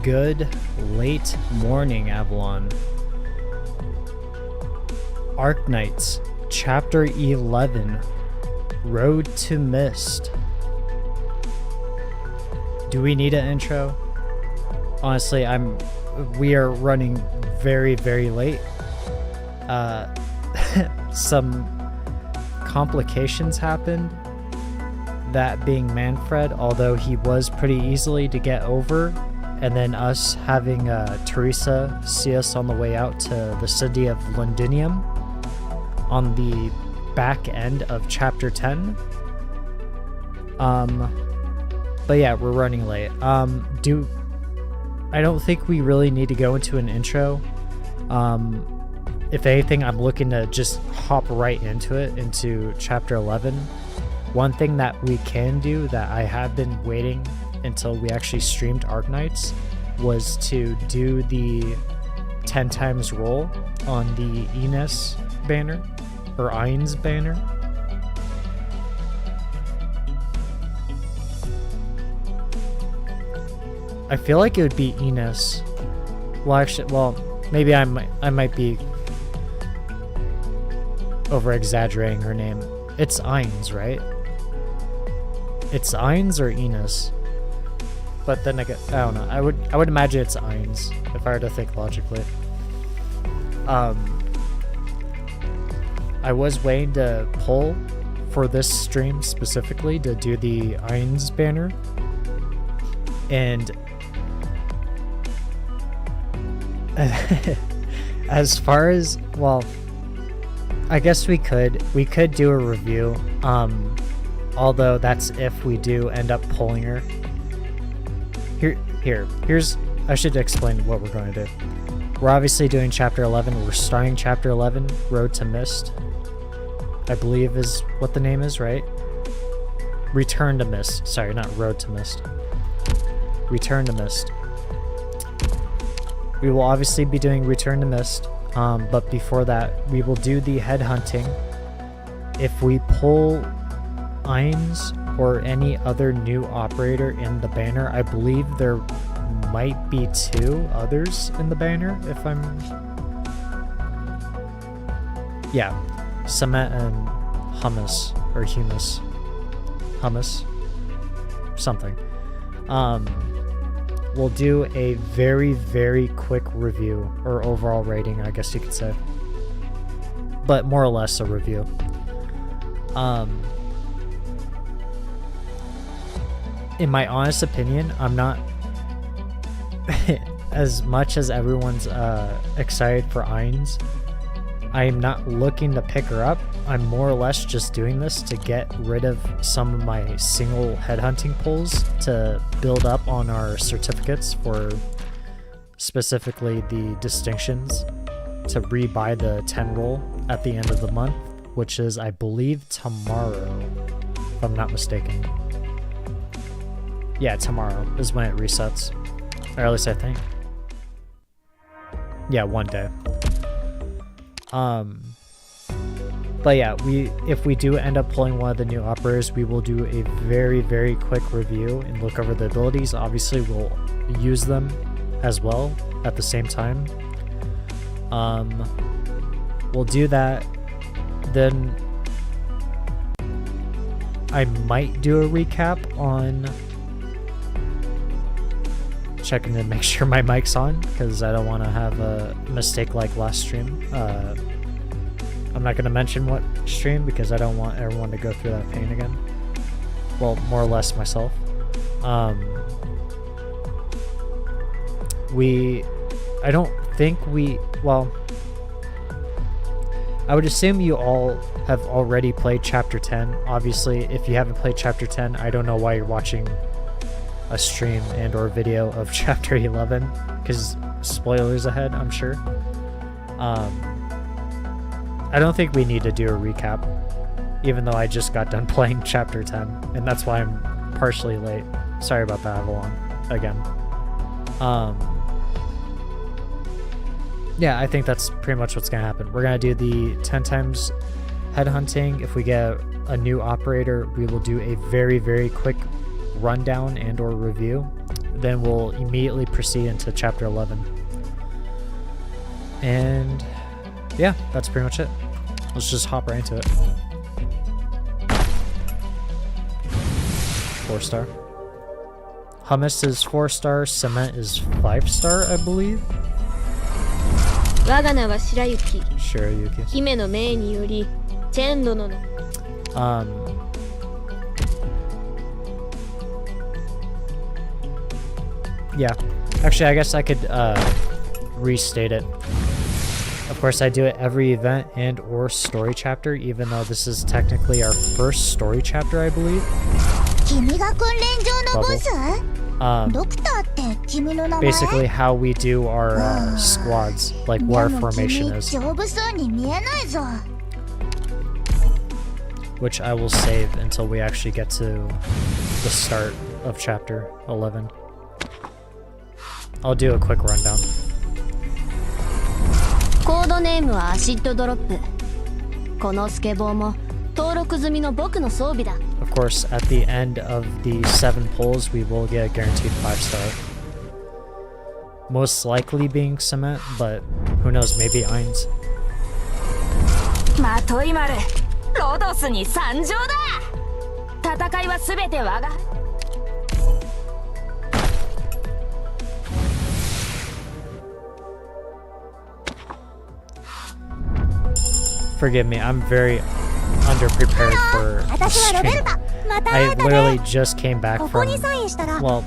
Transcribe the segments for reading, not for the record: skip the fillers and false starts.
Good late morning, Avalon. Arknights, Chapter 11, Road to Mist. Do we need an intro? Honestly, we are running very, very late. Some complications happened. That being Manfred, although he was pretty easily to get over, and then us having Teresa see us on the way out to the city of Londinium on the back end of chapter 10. But yeah, we're running late. I don't think we really need to go into an intro. If anything, I'm looking to just hop right into it, into chapter 11. One thing that we can do that I have been waiting until we actually streamed Arknights was to do the 10 times roll on the Ines banner, or Ines banner. I feel like it would be Ines. Well, actually, maybe I might be over exaggerating her name. It's Ines, right? It's Ines or Ines? But then I don't know. I would imagine it's Ines if I were to think logically. I was waiting to pull for this stream specifically to do the Ines banner, and as far as, well, I guess we could do a review, although that's if we do end up pulling her. Here's I should explain what we're going to do. We're obviously doing chapter 11. We're starting chapter 11, Road to Mist, I believe is what the name is, right? Return to Mist. Sorry, not Road to Mist. Return to Mist. We will obviously be doing Return to Mist, but before that, we will do the headhunting. If we pull Ines or any other new operator in the banner, I believe there might be 2 others in the banner, if I'm... Yeah, Cement and Hummus, or Humus. Hummus? Something. We'll do a very, very quick review, or overall rating, I guess you could say. But more or less a review. In my honest opinion, I'm not as much as everyone's excited for Ines. I am not looking to pick her up. I'm more or less just doing this to get rid of some of my single headhunting pulls to build up on our certificates for specifically the distinctions, to rebuy the 10 roll at the end of the month, which is, I believe, tomorrow, if I'm not mistaken. Yeah, tomorrow is when it resets. Or at least I think. Yeah, one day. But yeah, if we do end up pulling one of the new operators, we will do a very, very quick review and look over the abilities. Obviously, we'll use them as well at the same time. We'll do that. Then I might do a recap on... checking to make sure my mic's on, because I don't want to have a mistake like last stream. I'm not going to mention what stream because I don't want everyone to go through that pain again. Well, more or less myself. I don't think well, I would assume you all have already played chapter 10. Obviously, if you haven't played chapter 10, I don't know why you're watching a stream and or video of chapter 11, because spoilers ahead, I'm sure. I don't think we need to do a recap, even though I just got done playing chapter 10, and that's why I'm partially late. Sorry about that, Avalon, again. Yeah, I think that's pretty much what's gonna happen. We're gonna do the 10 times headhunting. If we get a new operator, we will do a very, very quick rundown and or review, then we'll immediately proceed into chapter 11. And yeah, that's pretty much it. Let's just hop right into it. 4-star. Hummus is 4-star, cement is 5-star, I believe. 我が名は白雪。 Shirayuki. 姫の命によりチェン殿の Yeah. Actually, I guess I could restate it. Of course, I do it every event and or story chapter, even though this is technically our first story chapter, I believe. 君が訓練場のボス？ ドクターって君の名前？ Basically how we do our squads, like what our formation is. 丈夫そうに見えないぞ。 Which I will save until we actually get to the start of chapter 11. I'll do a quick rundown. コードネームはアシッドドロップ。このスケボーも登録済みの僕の装備だ。 Of course, at the end of the 7 pulls, we will get a guaranteed 5-star. Most likely being cement, but who knows, maybe Ainz. まといまる、ロドスに参上だ。戦いはすべて我が。 Forgive me, I'm very underprepared for this stream. I literally just came back from, well,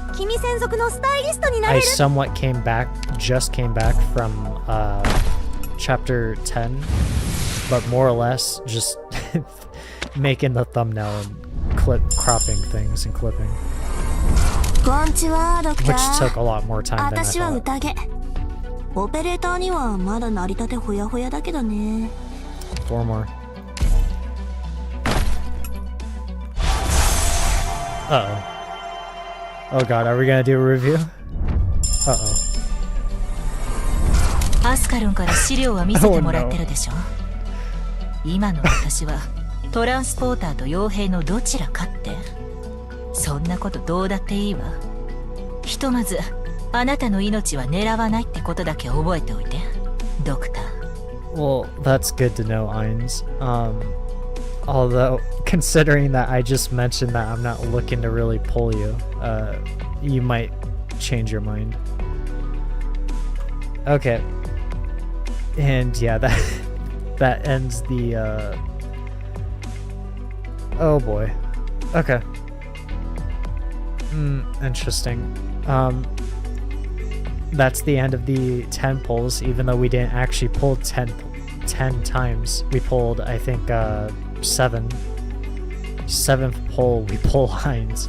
I somewhat just came back from chapter 10, but more or less just making the thumbnail and cropping things and clipping, which took a lot more time than I thought. オペレーターにはまだ成り立てほやほやだけどね。 4 more. Uh-oh. Oh god, are we gonna do a review? Uh-oh. アスカルンから資料は見せてもらってるでしょ。今の私はトランスポーターと傭兵のどちらかって。そんなことどうだっていいわ。ひとまずあなたの命は狙わないってことだけ覚えておいて、ドクター。 Well, that's good to know, Ainz. Although, considering that I just mentioned that I'm not looking to really pull you, you might change your mind. Okay. And yeah, that ends the, oh boy. Okay. Interesting. That's the end of the 10 pulls, even though we didn't actually pull 10 times. We pulled, I think, 7. 7th pull, we pull Ainz.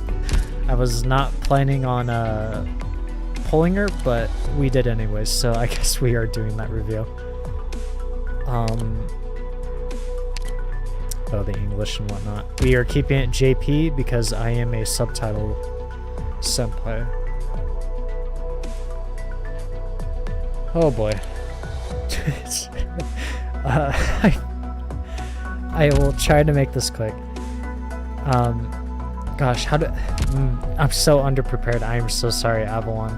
I was not planning on pulling her, but we did anyways, so I guess we are doing that review. Oh, the English and whatnot. We are keeping it JP because I am a subtitled senpai. Oh boy. I will try to make this quick. Gosh, how do... I'm so underprepared. I am so sorry, Avalon.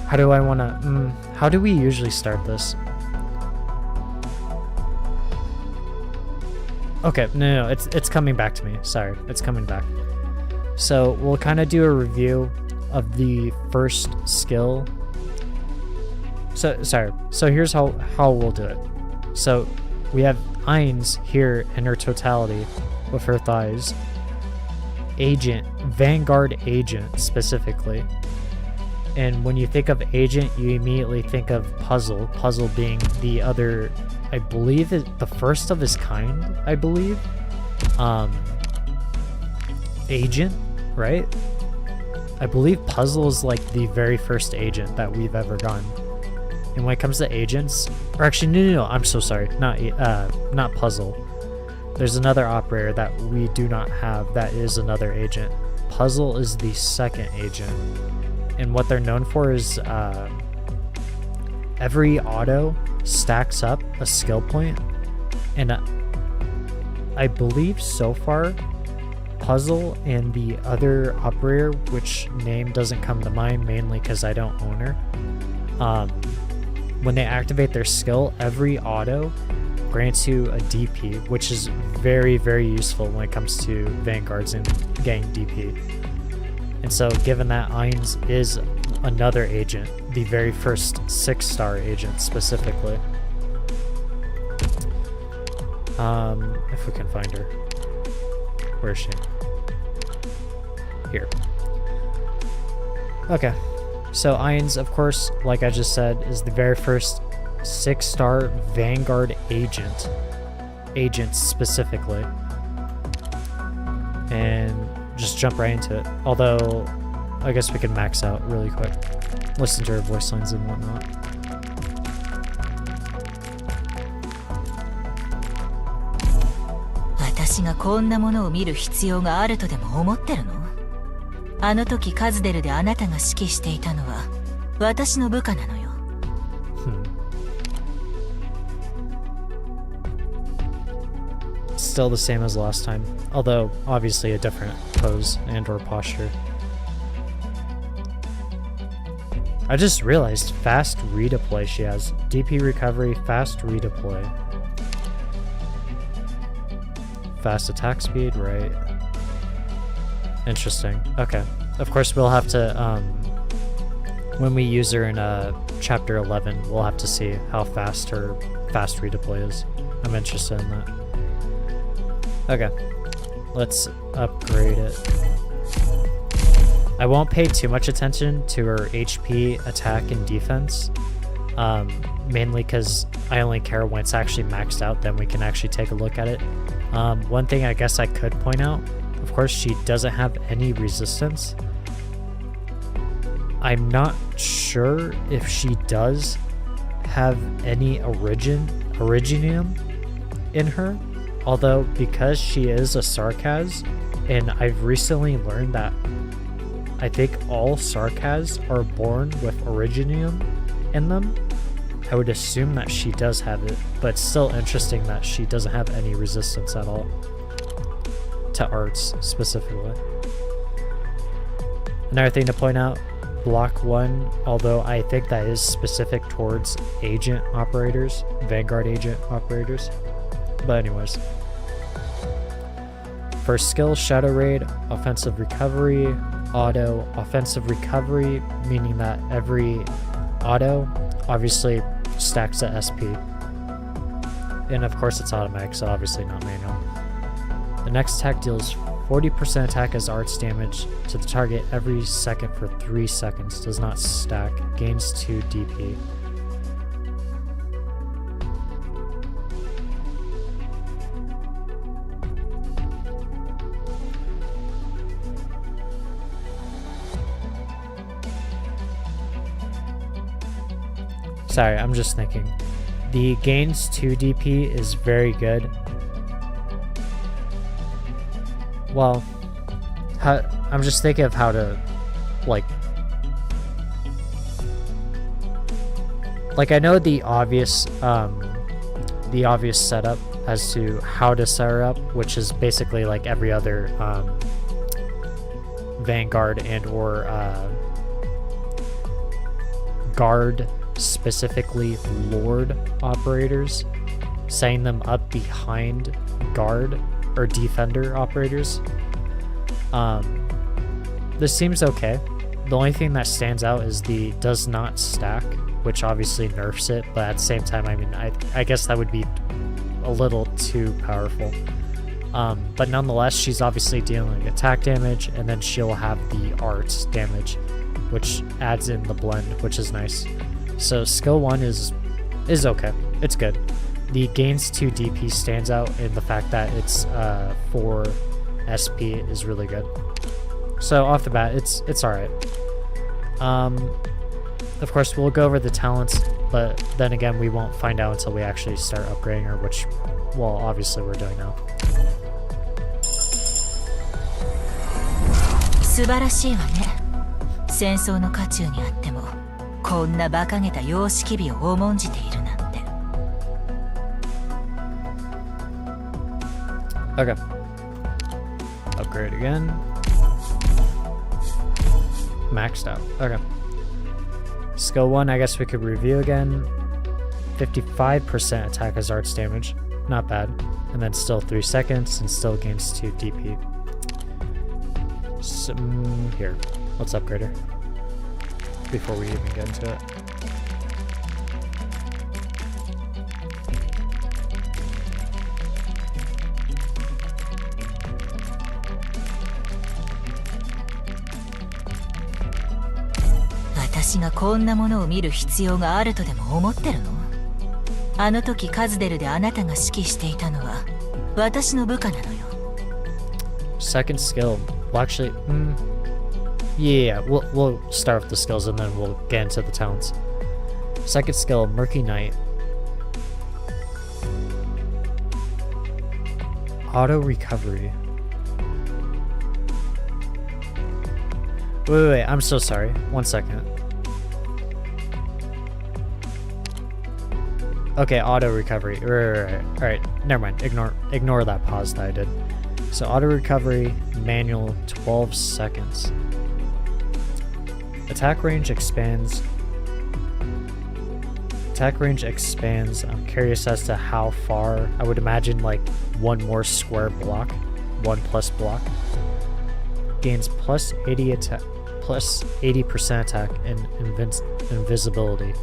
How do I want to... how do we usually start this? Okay, no, it's coming back to me. Sorry, it's coming back. So, we'll kind of do a review of the first skill. So, sorry. So here's how we'll do it. So we have Ainz here in her totality with her thighs. Agent, Vanguard Agent specifically. And when you think of Agent, you immediately think of Puzzle. Puzzle being the other, I believe, the first of his kind, I believe. Agent, right? I believe Puzzle is like the very first agent that we've ever gotten. And when it comes to agents, or actually, no, I'm so sorry, not Puzzle. There's another operator that we do not have that is another agent. Puzzle is the second agent. And what they're known for is every auto stacks up a skill point. And I believe so far, puzzle and the other operator, which name doesn't come to mind, mainly because I don't own her. When they activate their skill, every auto grants you a DP, which is very, very useful when it comes to vanguards and getting DP. And so given that Ainz is another agent, the very first 6-star agent specifically. If we can find her. Where is she? Here. Okay. So Ainz, of course, like I just said, is the very first 6-star Vanguard agent. Agents specifically. And just jump right into it. Although, I guess we can max out really quick. Listen to her voice lines and whatnot.私がこんなものを見る必要があるとでも思ってるの？あの時カズデルであなたが指揮していたのは私の部下なのよ。Still the same as last time, although obviously a different pose and or posture. I just realized fast redeploy she has. DP recovery, fast redeploy. Fast attack speed, right. Interesting. Okay. Of course we'll have to, when we use her in chapter 11, we'll have to see how fast her fast redeploy is. I'm interested in that. Okay. Let's upgrade it. I won't pay too much attention to her HP, attack, and defense. Mainly because I only care when it's actually maxed out, then we can actually take a look at it. One thing I guess I could point out, of course she doesn't have any resistance. I'm not sure if she does have any originium in her, although because she is a Sarkaz, and I've recently learned that I think all Sarkaz are born with originium in them. I would assume that she does have it, but it's still interesting that she doesn't have any resistance at all to arts specifically. Another thing to point out, block 1, although I think that is specific towards agent operators, Vanguard agent operators. But anyways. First skill, Shadow Raid, offensive recovery, auto, offensive recovery, meaning that every auto obviously stacks the SP. And of course it's automatic, so obviously not manual. The next attack deals 40% attack as arts damage to the target every second for 3 seconds. Does not stack. Gains 2 DP. Sorry, I'm just thinking. The gains 2 DP is very good. Well, I'm just thinking of how to, like I know the obvious setup as to how to set her up, which is basically like every other Vanguard and or guard, specifically Lord operators, setting them up behind guard or defender operators. This seems okay. The only thing that stands out is the does not stack, which obviously nerfs it, but at the same time, I mean, I guess that would be a little too powerful. But nonetheless, she's obviously dealing attack damage, and then she'll have the arts damage, which adds in the blend, which is nice. So skill 1 is okay. It's good. The gains 2 DP stands out in the fact that it's 4 SP is really good. So off the bat, it's alright. Of course, we'll go over the talents, but then again, we won't find out until we actually start upgrading her, which, well, obviously we're doing now. 素晴らしいわね。戦争の渦中にあってもこんな馬鹿げた様式美を重んじているなんて。Okay. Upgrade again. Maxed out. Okay. Skill 1, I guess we could review again. 55% attack as arts damage. Not bad. And then still 3 seconds and still gains 2 DP. So, here. Let's upgrade her. Before we even get into it.私がこんなものを見る必要があるとでも思ってるの？あの時カズデルであなたが指揮していたのは私の部下なのよ。Second skill. Well, actually, yeah, we'll start with the skills and then we'll get into the talents. Second skill, Murky Knight. Auto recovery. Wait, I'm so sorry. 1 second. Okay, auto recovery. Right. Alright, never mind. Ignore that pause that I did. So auto recovery, manual, 12 seconds. Attack range expands. I'm curious as to how far. I would imagine like 1 more square block. 1 plus block. Gains plus 80 attack. Plus 80% attack and invisibility.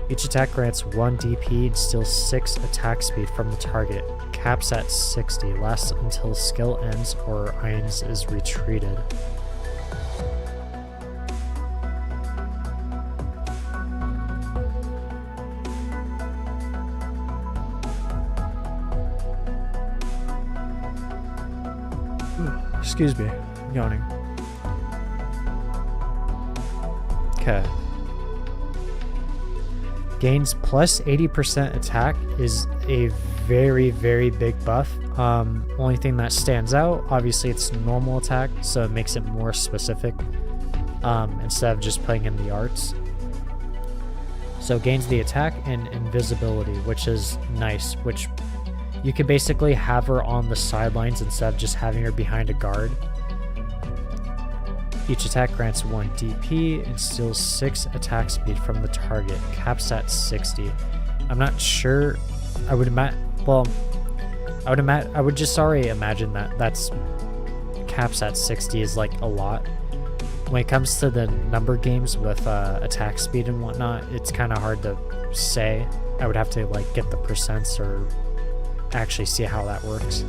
Each attack grants 1 DP and steals 6 attack speed from the target. Caps at 60. Lasts until skill ends or Ainz is retreated. Excuse me, I'm yawning. Okay. Gains plus 80% attack is a very, very big buff. Only thing that stands out, obviously it's normal attack, so it makes it more specific instead of just putting in the arts. So gains the attack and invisibility, which is nice, which you could basically have her on the sidelines instead of just having her behind a guard. Each attack grants 1 DP and steals 6 attack speed from the target. Caps at 60. I'm not sure. I would just already imagine that that's caps at 60 is like a lot. When it comes to the number games with attack speed and whatnot, it's kind of hard to say. I would have to like get the percents or actually see how that works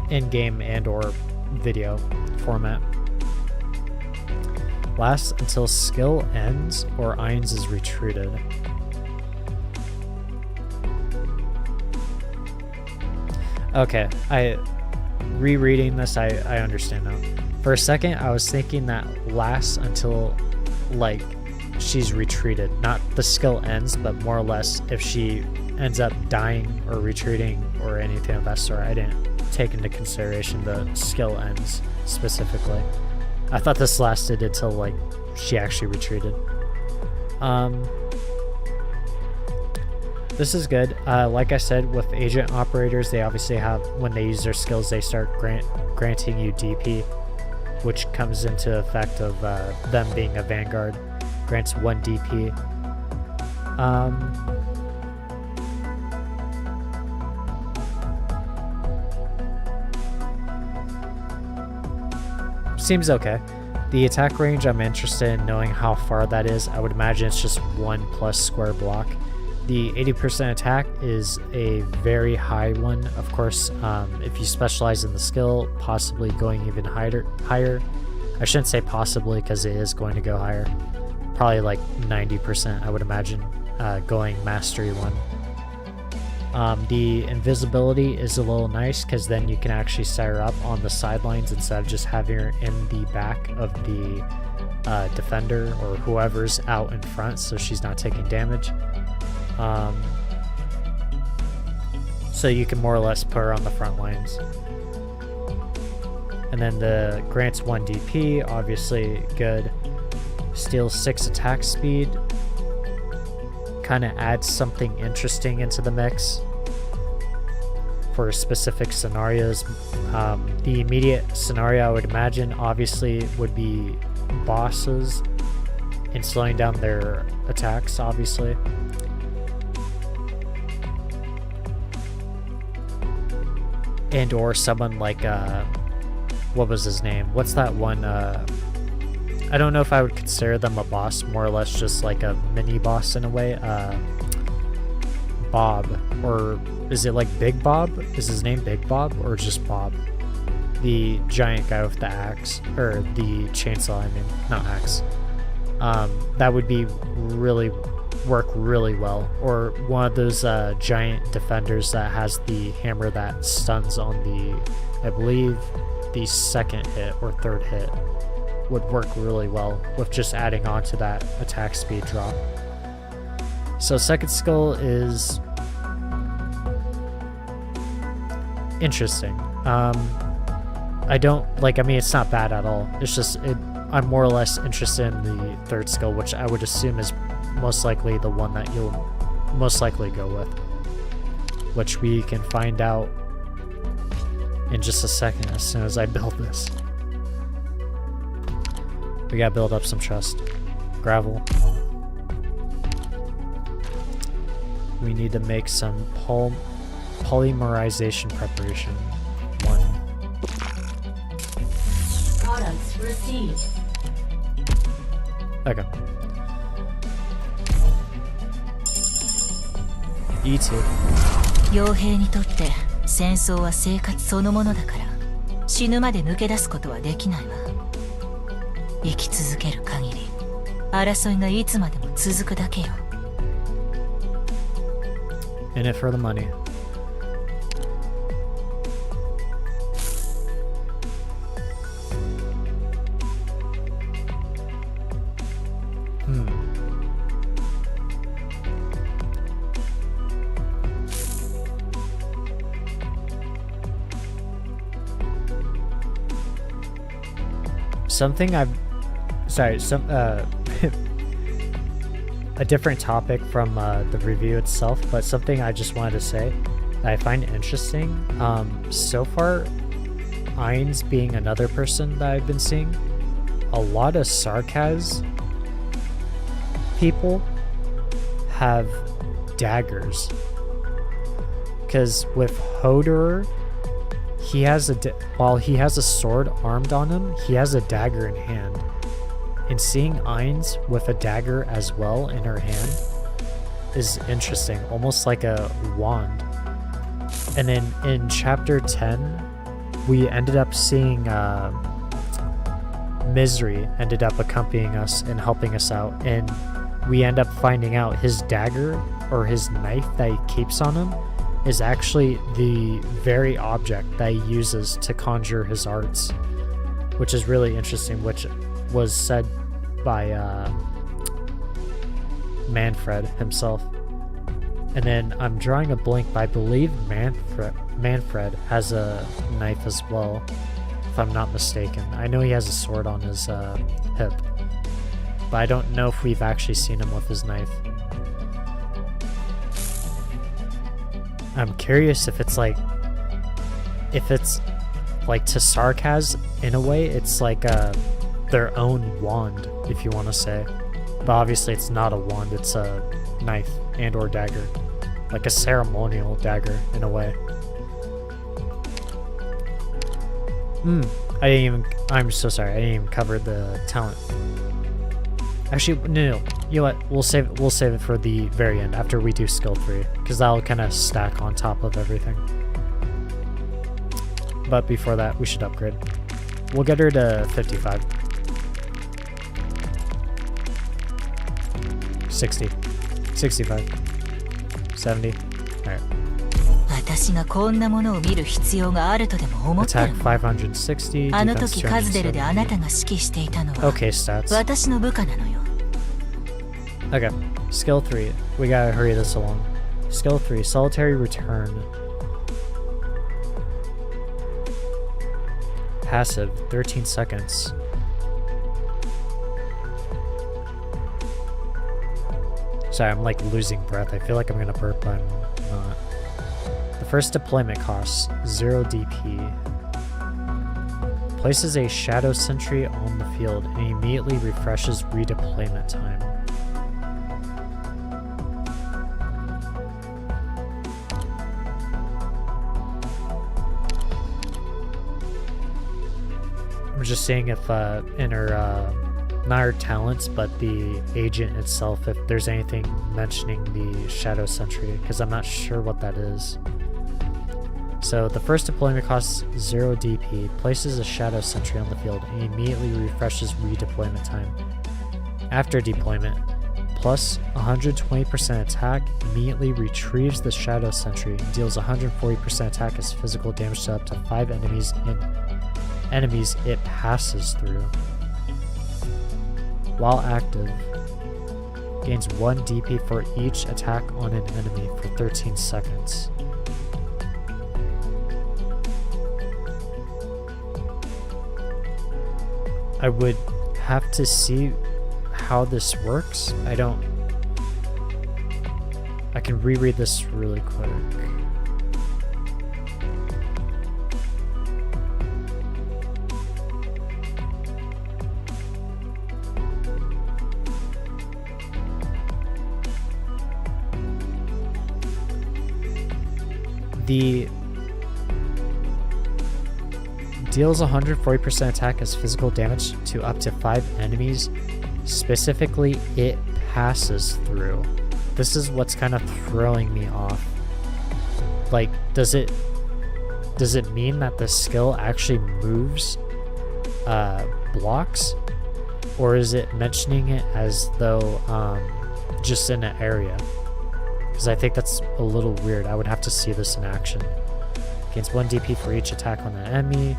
in-game and or video format. Lasts until skill ends or Ainz is retreated. Okay, rereading this, I understand now. For a second, I was thinking that lasts until like she's retreated, not the skill ends, but more or less if she ends up dying or retreating or anything of that sort. I didn't take into consideration the skill ends specifically. I thought this lasted until like she actually retreated. This is good. Like I said, with agent operators, they obviously have, when they use their skills, they start granting you DP, which comes into effect of them being a vanguard. Grants 1 DP. Seems okay. The attack range, I'm interested in knowing how far that is. I would imagine it's just 1 plus square block. The 80% attack is a very high one. Of course, if you specialize in the skill, possibly going even higher. I shouldn't say possibly because it is going to go higher. Probably like 90%, I would imagine, going mastery 1. The invisibility is a little nice because then you can actually set her up on the sidelines instead of just having her in the back of the defender or whoever's out in front, so she's not taking damage. So you can more or less put her on the front lines. And then the grants 1 DP, obviously good. Steals 6 attack speed. Kind of adds something interesting into the mix. for specific scenarios. The immediate scenario I would imagine obviously would be bosses and slowing down their attacks, obviously. And or someone like what was his name? What's that one? I don't know if I would consider them a boss, more or less just like a mini boss in a way. Bob, or is it like Big Bob? Is his name Big Bob or just Bob? The giant guy with the axe, or the chainsaw, I mean, not axe. That would be work really well. Or one of those giant defenders that has the hammer that stuns on the, I believe, the second hit or third hit would work really well with just adding on to that attack speed drop. So second skill is interesting. I don't like, I mean, it's not bad at all. It's just, I'm more or less interested in the third skill, which I would assume is most likely the one that you'll most likely go with, which we can find out in just a second as soon as I build this. We gotta build up some trust. Gravel. We need to make some polymerization preparation. 1. Products received. Okay. E2. 傭兵にとって戦争は生活そのものだから死ぬまで抜け出すことはできないわ。生き続ける限り争いがいつまでも続くだけよ。In it for the money. Something a different topic from the review itself, but something I just wanted to say that I find interesting. So far, Ainz being another person that I've been seeing, a lot of Sarkaz people have daggers. Because with Hodor, he has while he has a sword armed on him, he has a dagger in hand. And seeing Ainz with a dagger as well in her hand is interesting, almost like a wand. And then in chapter 10, we ended up seeing Misery ended up accompanying us and helping us out, and we end up finding out his dagger or his knife that he keeps on him is actually the very object that he uses to conjure his arts, which is really interesting, which was said by Manfred himself. And then I'm drawing a blank, but I believe Manfred has a knife as well, if I'm not mistaken. I know he has a sword on his hip, but I don't know if we've actually seen him with his knife. I'm curious if it's like to Sarkaz, in a way, it's like their own wand, if you want to say. But obviously it's not a wand, it's a knife and or dagger. Like a ceremonial dagger, in a way. I'm so sorry, I didn't even cover the talent. Actually, no. You know what? We'll save it for the very end, after we do skill 3, because that'll kind of stack on top of everything. But before that, we should upgrade. We'll get her to 55. 60. 65. 70. Alright. 私がこんなものを見る必要があるとでも思ってる Attack 560. あの時カズデルであなたが指揮していたのは Okay, stats. 私の部下なのよ Okay, skill 3. We gotta hurry this along. Skill 3, solitary return. Passive, 13 seconds. Sorry, I'm like losing breath. I feel like I'm gonna burp, but I'm not. The first deployment costs 0 DP. Places a shadow sentry on the field and immediately refreshes redeployment time. I'm just seeing if in her, not her talents, but the agent itself, if there's anything mentioning the shadow sentry, because I'm not sure what that is. So the first deployment costs 0 DP, places a shadow sentry on the field, and immediately refreshes redeployment time. After deployment, plus 120% attack, immediately retrieves the shadow sentry and deals 140% attack as physical damage to up to 5 enemies it passes through. While active, gains 1 DP for each attack on an enemy for 13 seconds. I would have to see how this works. I can reread this really quick. The deals 140% attack as physical damage to up to 5 enemies. Specifically, it passes through. This is what's kind of throwing me off. Like, does it mean that the skill actually moves blocks? Or is it mentioning it as though just in an area? Because I think that's a little weird. I would have to see this in action. Gains 1 DP for each attack on an enemy.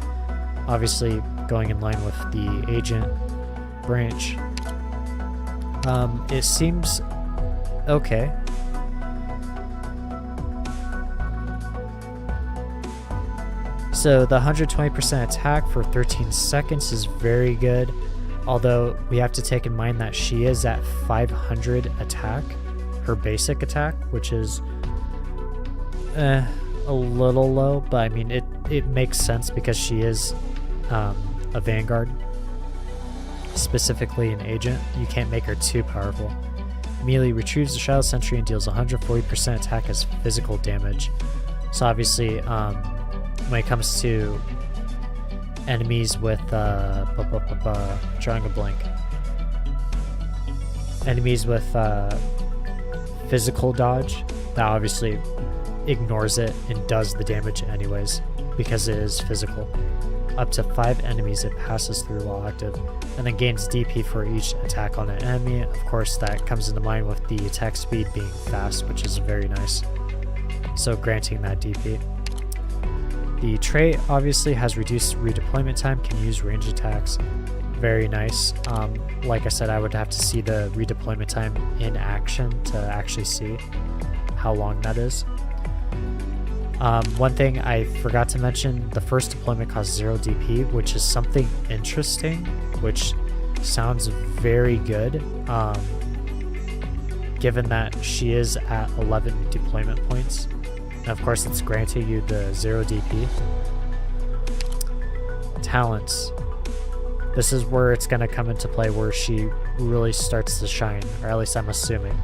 Obviously going in line with the agent branch. It seems okay. So the 120% attack for 13 seconds is very good. Although we have to take in mind that she is at 500 attack. Her basic attack, which is a little low, but I mean it makes sense because she is a Vanguard, specifically an agent. You can't make her too powerful. Immediately retrieves the Shadow Sentry and deals 140% attack as physical damage. So obviously, when it comes to enemies with drawing a blank, enemies with physical dodge, that obviously ignores it and does the damage anyways because it is physical. Up to 5 enemies it passes through while active, and then gains DP for each attack on an enemy. Of course, that comes into mind with the attack speed being fast, which is very nice. So granting that DP. The trait obviously has reduced redeployment time, can use range attacks. Very nice. Like I said, I would have to see the redeployment time in action to actually see how long that is. One thing I forgot to mention, the first deployment costs 0 DP, which is something interesting, which sounds very good, given that she is at 11 deployment points. And of course, it's granting you the 0 DP. Talents. This is where it's going to come into play, where she really starts to shine, or at least I'm assuming.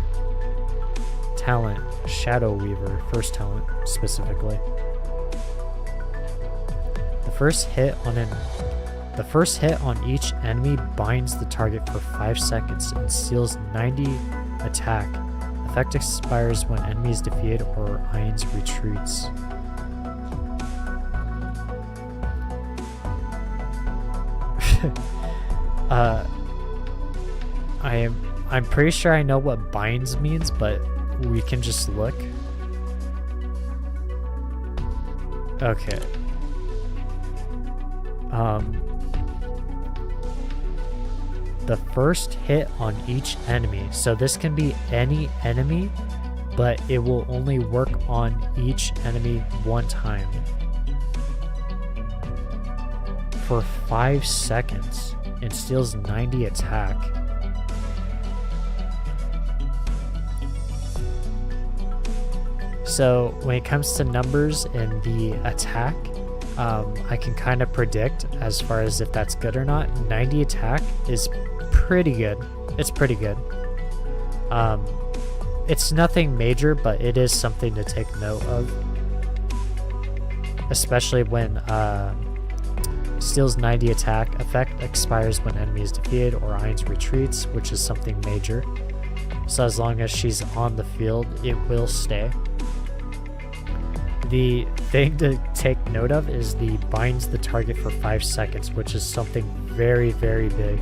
Talent, Shadow Weaver, first talent specifically. The first hit on each enemy binds the target for 5 seconds and steals 90 attack. Effect expires when enemy is defeated or Ainz retreats. I'm pretty sure I know what binds means, but we can just look. Okay. The first hit on each enemy. So this can be any enemy, but it will only work on each enemy one time. For 5 seconds and steals 90 attack. So when it comes to numbers and the attack, I can kind of predict as far as if that's good or not. 90 attack is pretty good. It's pretty good. It's nothing major, but it is something to take note of. Especially when Steel's 90 attack effect expires when enemy is defeated or Ainz retreats, which is something major. So as long as she's on the field, it will stay. The thing to take note of is the binds the target for 5 seconds, which is something very, very big.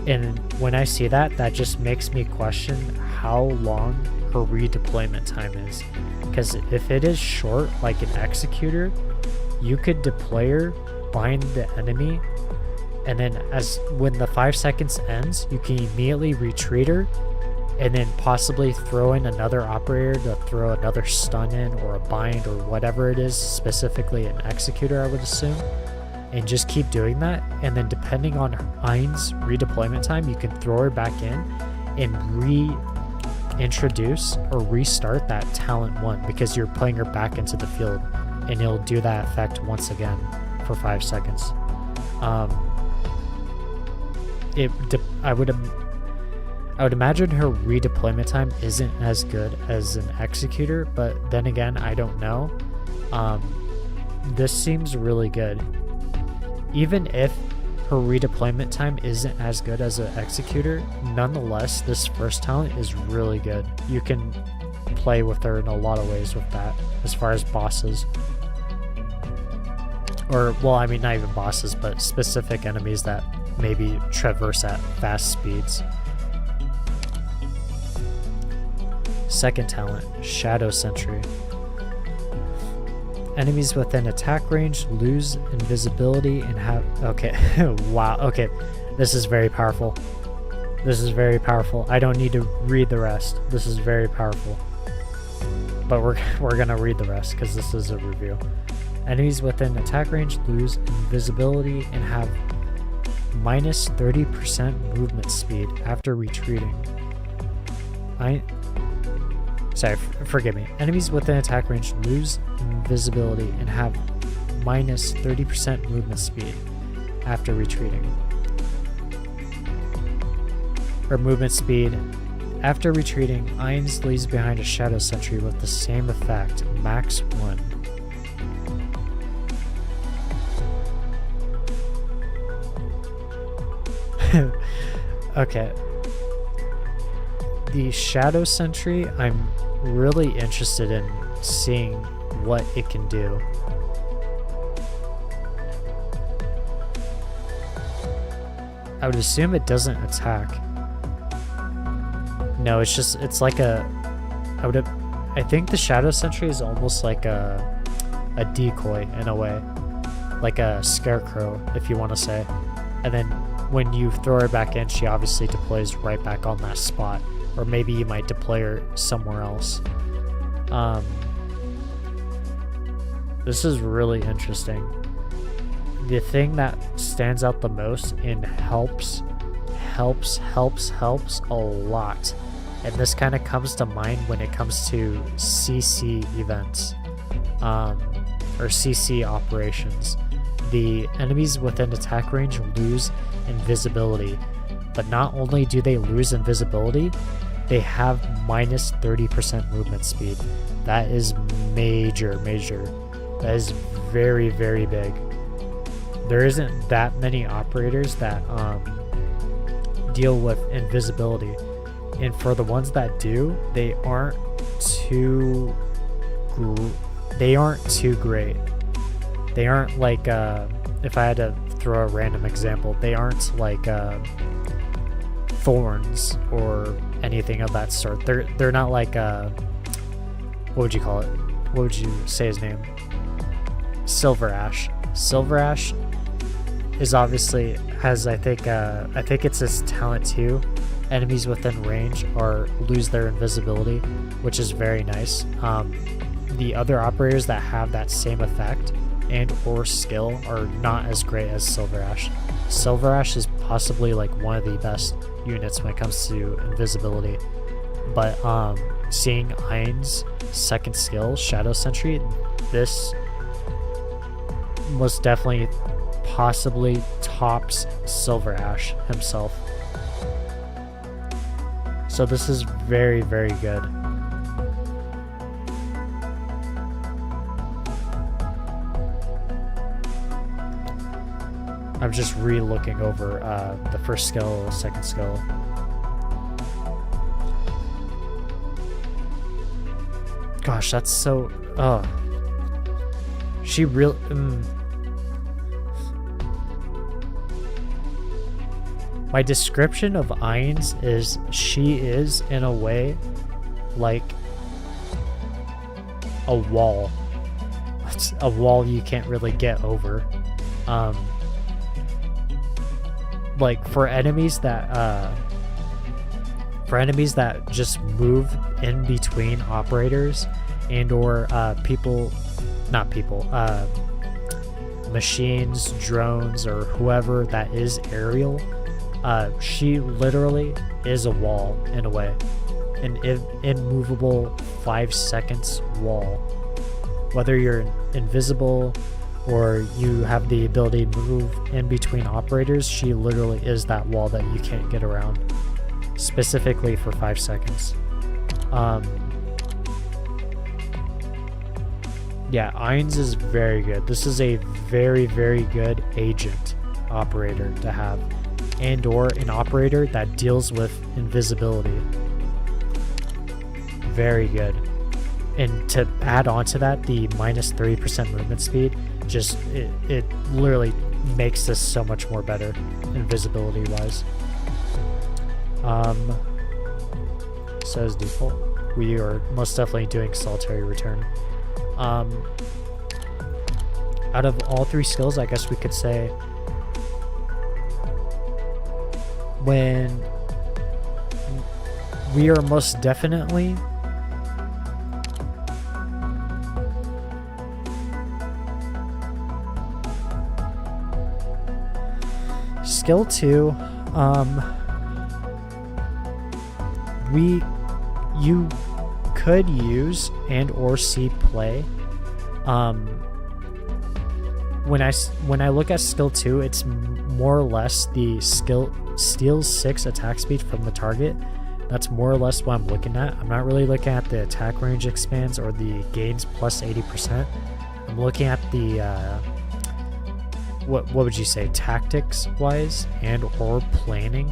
And when I see that, that just makes me question how long her redeployment time is. Because if it is short, like an executor, you could deploy her, bind the enemy, and then when the 5 seconds ends, you can immediately retreat her, and then possibly throw in another operator to throw another stun in, or a bind, or whatever it is, specifically an executor I would assume, and just keep doing that. And then depending on Ainz redeployment time, you can throw her back in and reintroduce or restart that talent 1, because you're playing her back into the field, and it'll do that effect once again for 5 seconds. I would imagine her redeployment time isn't as good as an executor, but then again, I don't know. This seems really good. Even if her redeployment time isn't as good as an executor, nonetheless, this first talent is really good. You can play with her in a lot of ways with that, as far as bosses. Or, well, I mean, not even bosses, but specific enemies that maybe traverse at fast speeds. Second talent, Shadow Sentry. Enemies within attack range lose invisibility and have... Okay, wow, okay. This is very powerful. This is very powerful. I don't need to read the rest. This is very powerful. But we're gonna read the rest because this is a review. Enemies within attack range lose invisibility and have minus 30% movement speed after retreating. Forgive me. Enemies within attack range lose invisibility and have minus 30% movement speed after retreating. Or movement speed. After retreating, Ainz leaves behind a Shadow Sentry with the same effect, max 1. Okay. The Shadow Sentry, I'm really interested in seeing what it can do. I would assume it doesn't attack. No, it's like a... I think the Shadow Sentry is almost like a decoy in a way. Like a scarecrow, if you want to say. And then when you throw her back in, she obviously deploys right back on that spot. Or maybe you might deploy her somewhere else. This is really interesting. The thing that stands out the most and helps a lot. And this kind of comes to mind when it comes to CC events. Or CC operations. The enemies within attack range lose invisibility. But not only do they lose invisibility, they have minus 30% movement speed. That is major. That is very, very big. There isn't that many operators that deal with invisibility. And for the ones that do, they aren't too great. They aren't like, if I had to throw a random example, they aren't like Thorns or anything of that sort. They're not like what would you call it? What would you say his name? Silver Ash. Silver Ash is obviously has I think it's his talent too. Enemies within range lose their invisibility, which is very nice. The other operators that have that same effect and or skill are not as great as Silver Ash. Silver Ash is possibly like one of the best units when it comes to invisibility. but seeing Ain's second skill, Shadow Sentry, this most definitely possibly tops Silver Ash himself. So this is very, very good. I'm just re-looking over the first skill, second skill. Gosh, that's so... She really... My description of Ain's is she is, in a way, like a wall. It's a wall you can't really get over. Like for enemies that just move in between operators and or machines, drones, or whoever that is aerial, she literally is a wall in a way, an immovable 5 seconds wall. Whether you're invisible or you have the ability to move in between operators, she literally is that wall that you can't get around, specifically for 5 seconds. Yeah, Ain's is very good. This is a very, very good agent operator to have, and or an operator that deals with invisibility. Very good. And to add on to that, the minus 3% movement speed, just it literally makes this so much more better invisibility wise. Says default. We are most definitely doing solitary return. Out of all 3 skills, I guess we could say when we are most definitely skill 2, you could use and or see play. When I look at skill 2, it's more or less the skill steals 6 attack speed from the target. That's more or less what I'm looking at. I'm not really looking at the attack range expands or the gains plus 80%. I'm looking at the what would you say, tactics wise and or planning,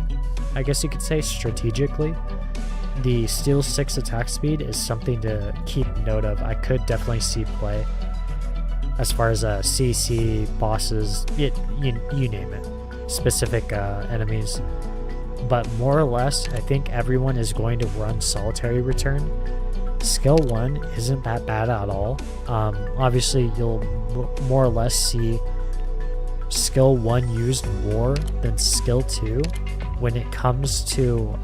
I guess you could say, strategically. The steal 6 attack speed is something to keep note of. I could definitely see play as far as CC, bosses, you name it, specific enemies. But more or less, I think everyone is going to run solitary return. Skill 1 isn't that bad at all. Obviously, you'll more or less see skill 1 used more than skill 2 when it comes to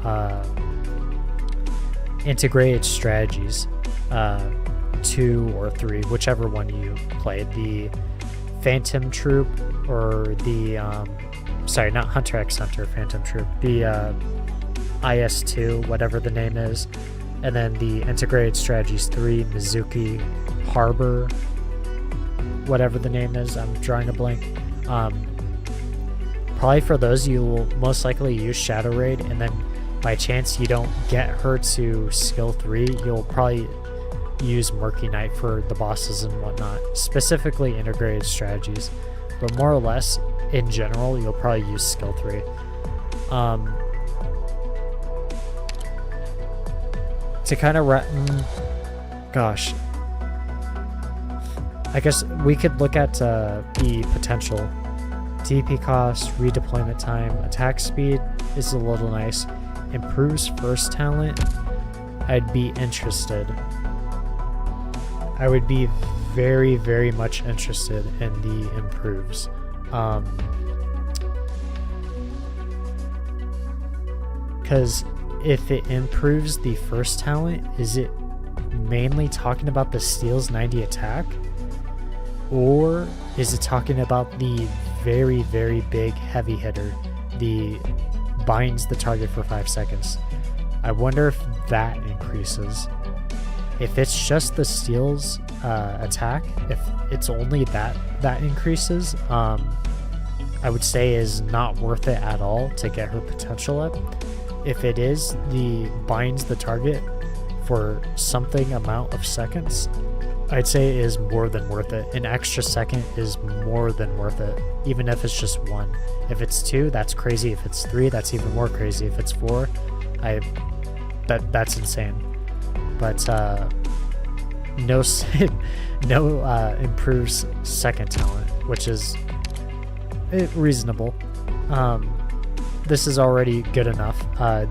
integrated strategies, 2 or 3, whichever one you play. The Phantom Troop or the sorry, not Hunter x Hunter, Phantom Troop, the IS-2, whatever the name is, and then the integrated strategies 3, Mizuki, Harbor, whatever the name is, I'm drawing a blank. Probably for those, you will most likely use Shadow Raid, and then by chance you don't get her to skill 3, you'll probably use Murky Knight for the bosses and whatnot, specifically integrated strategies. But more or less, in general, you'll probably use skill 3. To kind of gosh, I guess we could look at the potential. TP cost, redeployment time, attack speed is a little nice. Improves first talent. I'd be interested. I would be very, very much interested in the improves. Because if it improves the first talent, is it mainly talking about the steals 90 attack? Or is it talking about the very, very big heavy hitter, the binds the target for 5 seconds? I wonder if that increases. If it's just the steal's attack, if it's only that increases, I would say is not worth it at all to get her potential up. If it is, binds the target for something amount of seconds, I'd say it is more than worth it. An extra second is more than worth it, even if it's just 1. If it's 2, that's crazy. If it's 3, that's even more crazy. If it's 4, that's insane. But no improves second talent, which is reasonable. This is already good enough.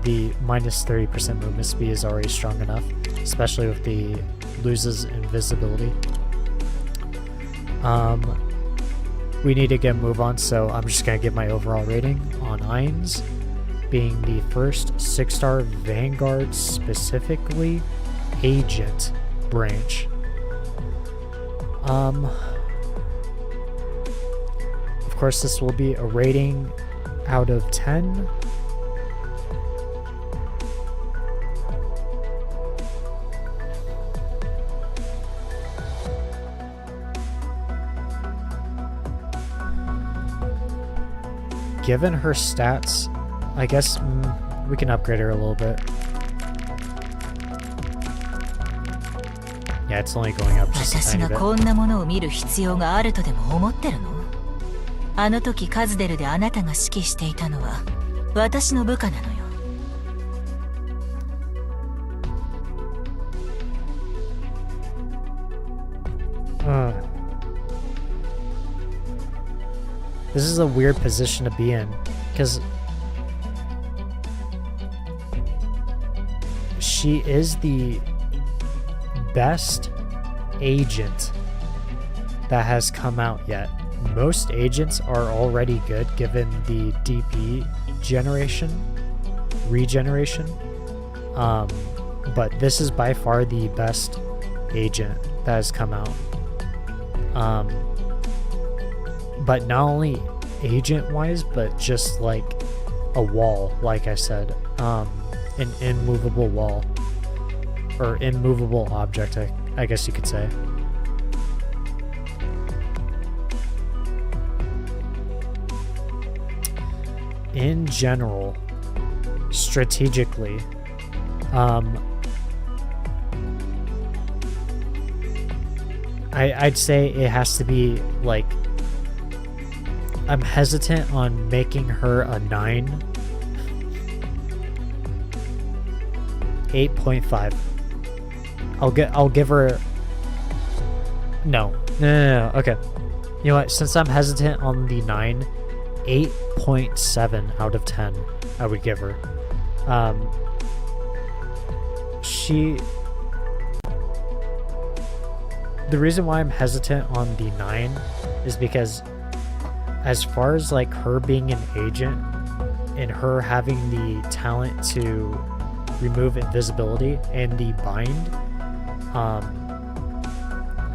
The minus 30% movement speed is already strong enough, especially with the loses invisibility. We need to get a move on, so I'm just gonna give my overall rating on Ainz, being the first 6-star Vanguard, specifically Agent branch. Of course, this will be a rating out of 10. Given her stats, I guess we can upgrade her a little bit. Yeah, it's only going up just a tiny bit. こんなものを見る必要があるとでも思ってるの？あの時カズデルであなたが指揮していたのは私の部下なのよ。This is a weird position to be in, because she is the best agent that has come out yet. Most agents are already good given the DP regeneration. But this is by far the best agent that has come out. But not only agent wise, but just like a wall, like I said, an immovable wall, or immovable object, I guess you could say. In general, strategically, I'd say it has to be like, I'm hesitant on making her a 9. 8.5. I'll give her. No. Okay. You know what? Since I'm hesitant on the 9, 8.7 out of 10 I would give her. The reason why I'm hesitant on the 9 is because as far as like her being an agent and her having the talent to remove invisibility and the bind,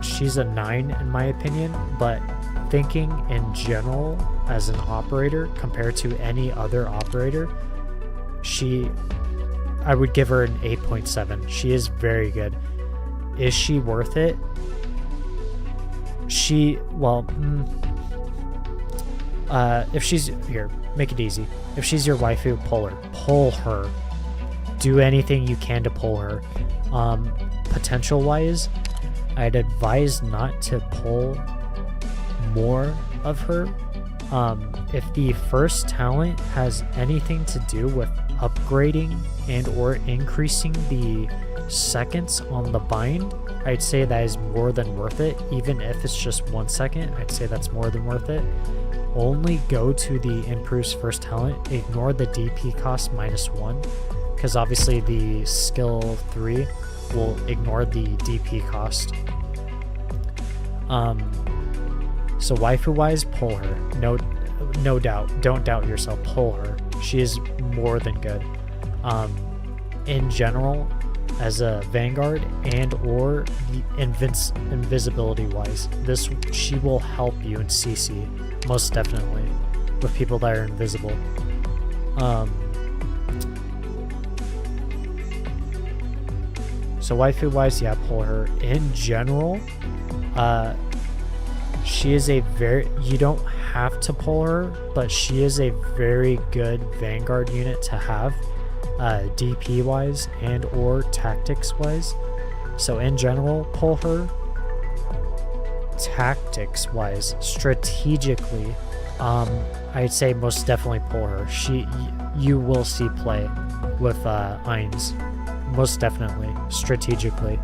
she's a 9 in my opinion. But thinking in general as an operator compared to any other operator, I would give her an 8.7. She is very good. Is she worth it? If she's here, make it easy. If she's your waifu, pull her. Do anything you can to pull her. Potential wise, I'd advise not to pull more of her. If the first talent has anything to do with upgrading and or increasing the seconds on the bind, I'd say that is more than worth it. Even if it's just 1 second, I'd say that's more than worth it. Only go to the improves first talent. Ignore the DP cost -1, because obviously the skill 3 will ignore the DP cost. So waifu wise, pull her. No doubt. Don't doubt yourself. Pull her. She is more than good. In general, as a Vanguard and or the invisibility wise, she will help you in CC most definitely with people that are invisible. So waifu wise, yeah, pull her. In general, she is a you don't have to pull her, but she is a very good Vanguard unit to have, DP wise and or tactics wise. So in general, pull her. Tactics wise, strategically, I'd say most definitely pull her. You will see play with Ainz, most definitely, strategically.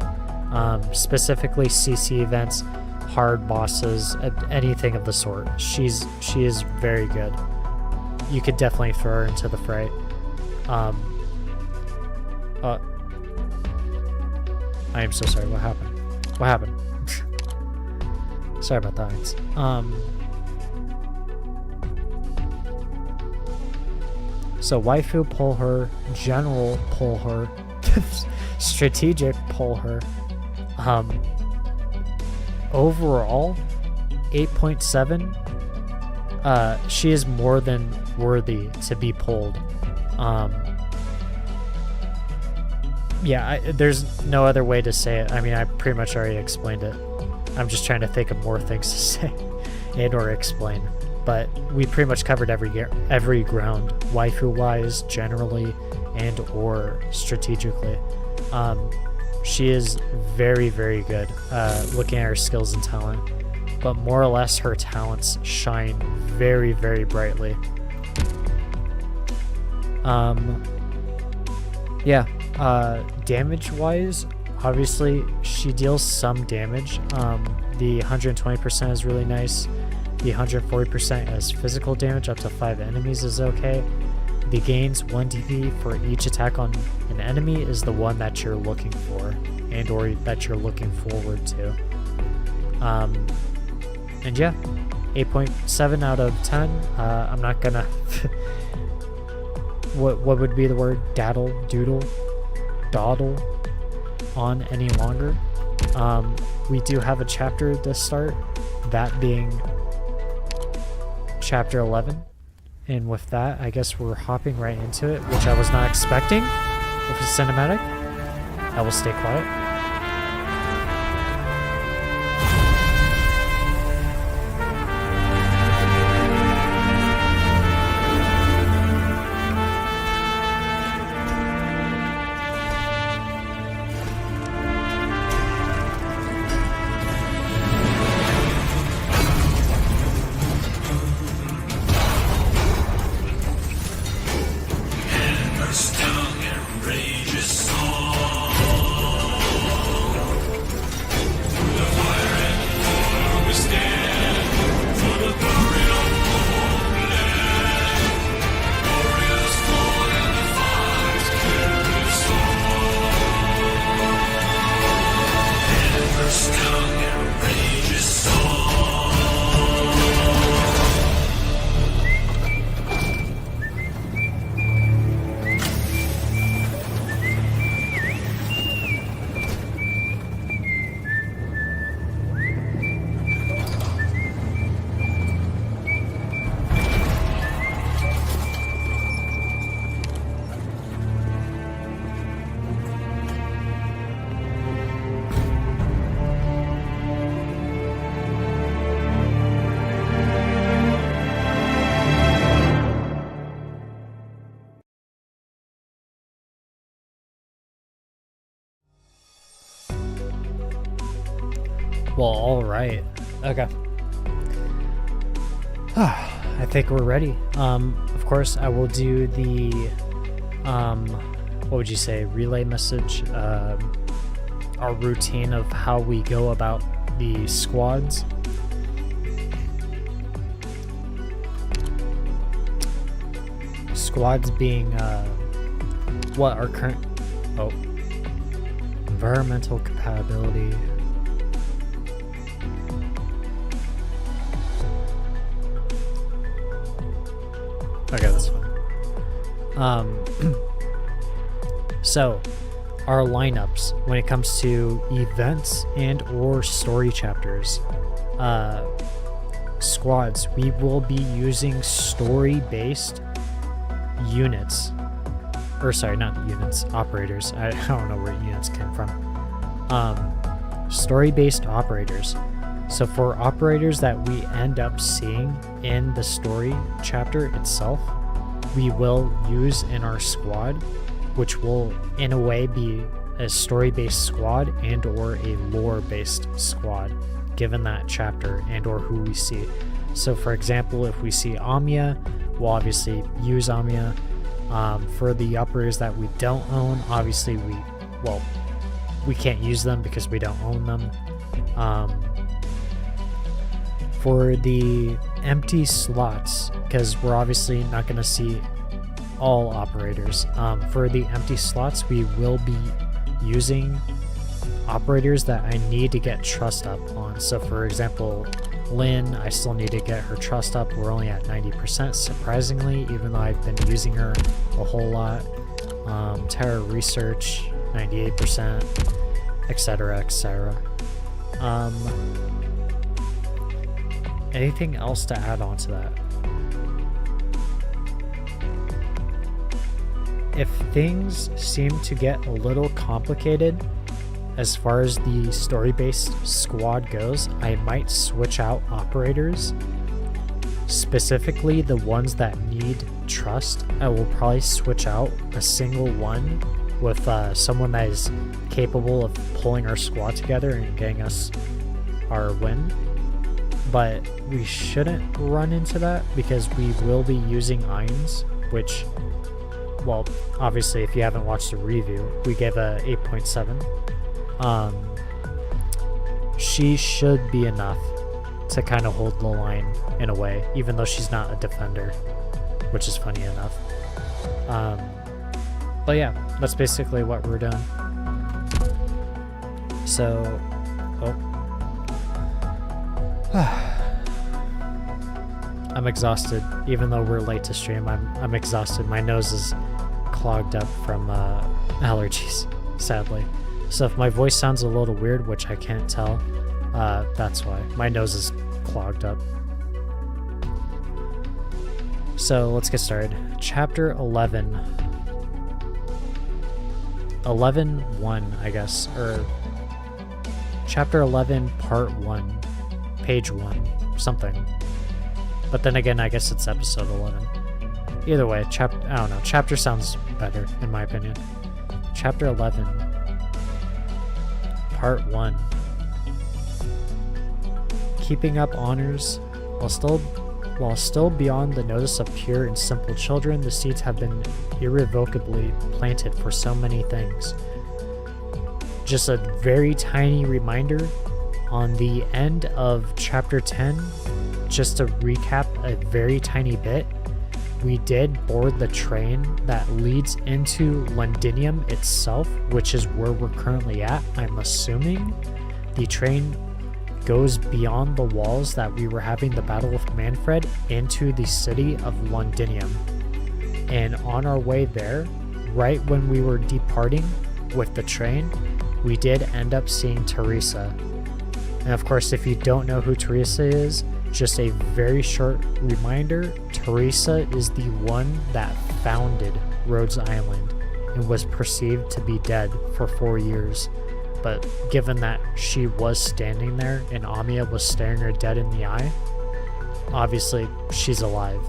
Specifically CC events, hard bosses, anything of the sort. She is very good. You could definitely throw her into the fray. I am so sorry. What happened? What happened? Sorry about that. So waifu, pull her. General, pull her. Strategic, pull her. Overall, 8.7. She is more than worthy to be pulled. Yeah, there's no other way to say it. I mean, I pretty much already explained it. I'm just trying to think of more things to say and or explain. But we pretty much covered every ground, waifu-wise, generally, and or strategically. She is very, very good looking at her skills and talent. But more or less, her talents shine very, very brightly. Yeah, damage-wise, obviously, she deals some damage. The 120% is really nice. The 140% as physical damage up to 5 enemies is okay. The gains 1 DP for each attack on an enemy is the one that you're looking for and or that you're looking forward to. And yeah, 8.7 out of 10. I'm not gonna... what would be the word? Dawdle on any longer. We do have a chapter to start, that being chapter 11, and with that I guess we're hopping right into it, which I was not expecting with a cinematic. I will stay quiet. Well, alright. Okay. I think we're ready. Of course, I will do the, what would you say, relay message, our routine of how we go about the squads. Squads being, what our current, environmental compatibility. Okay, that's fine. So, our lineups when it comes to events and or story chapters. Squads, we will be using story-based units. Or sorry, not units, operators. I don't know where units came from. Story-based operators. So for operators that we end up seeing in the story chapter itself, we will use in our squad, which will in a way be a story-based squad and or a lore-based squad, given that chapter and or who we see. So for example, if we see Amiya, we'll obviously use Amiya. For the operators that we don't own, obviously we can't use them because we don't own them. For the empty slots, because we're obviously not going to see all operators, for the empty slots we will be using operators that I need to get trust up on. So for example, Lynn, I still need to get her trust up. We're only at 90% surprisingly, even though I've been using her a whole lot. Terra Research 98%, etc, etc. Anything else to add on to that? If things seem to get a little complicated as far as the story-based squad goes, I might switch out operators. Specifically the ones that need trust, I will probably switch out a single one with someone that is capable of pulling our squad together and getting us our win. But we shouldn't run into that because we will be using Ainz, which, well, obviously if you haven't watched the review, we gave a 8.7. She should be enough to kind of hold the line in a way, even though she's not a defender, which is funny enough. But yeah, that's basically what we're doing. So, I'm exhausted. Even though we're late to stream, I'm exhausted. My nose is clogged up from allergies, sadly. So if my voice sounds a little weird, which I can't tell, that's why. My nose is clogged up. So let's get started. Chapter 11. 11-1, I guess, or Chapter 11, Part 1, Page 1, something. But then again, I guess it's Episode 11. Either way, I don't know. Chapter sounds better, in my opinion. Chapter 11, Part 1. Keeping up honors. While still beyond the notice of pure and simple children, the seeds have been irrevocably planted for so many things. Just a very tiny reminder on the end of Chapter 10, just to recap a very tiny bit, we did board the train that leads into Londinium itself, which is where we're currently at. I'm assuming the train goes beyond the walls that we were having the battle with Manfred into the city of Londinium. And on our way there, right when we were departing with the train, we did end up seeing Teresa. And of course, if you don't know who Teresa is, just a very short reminder, Teresa is the one that founded Rhodes Island and was perceived to be dead for 4 years. But given that she was standing there and Amiya was staring her dead in the eye, obviously she's alive.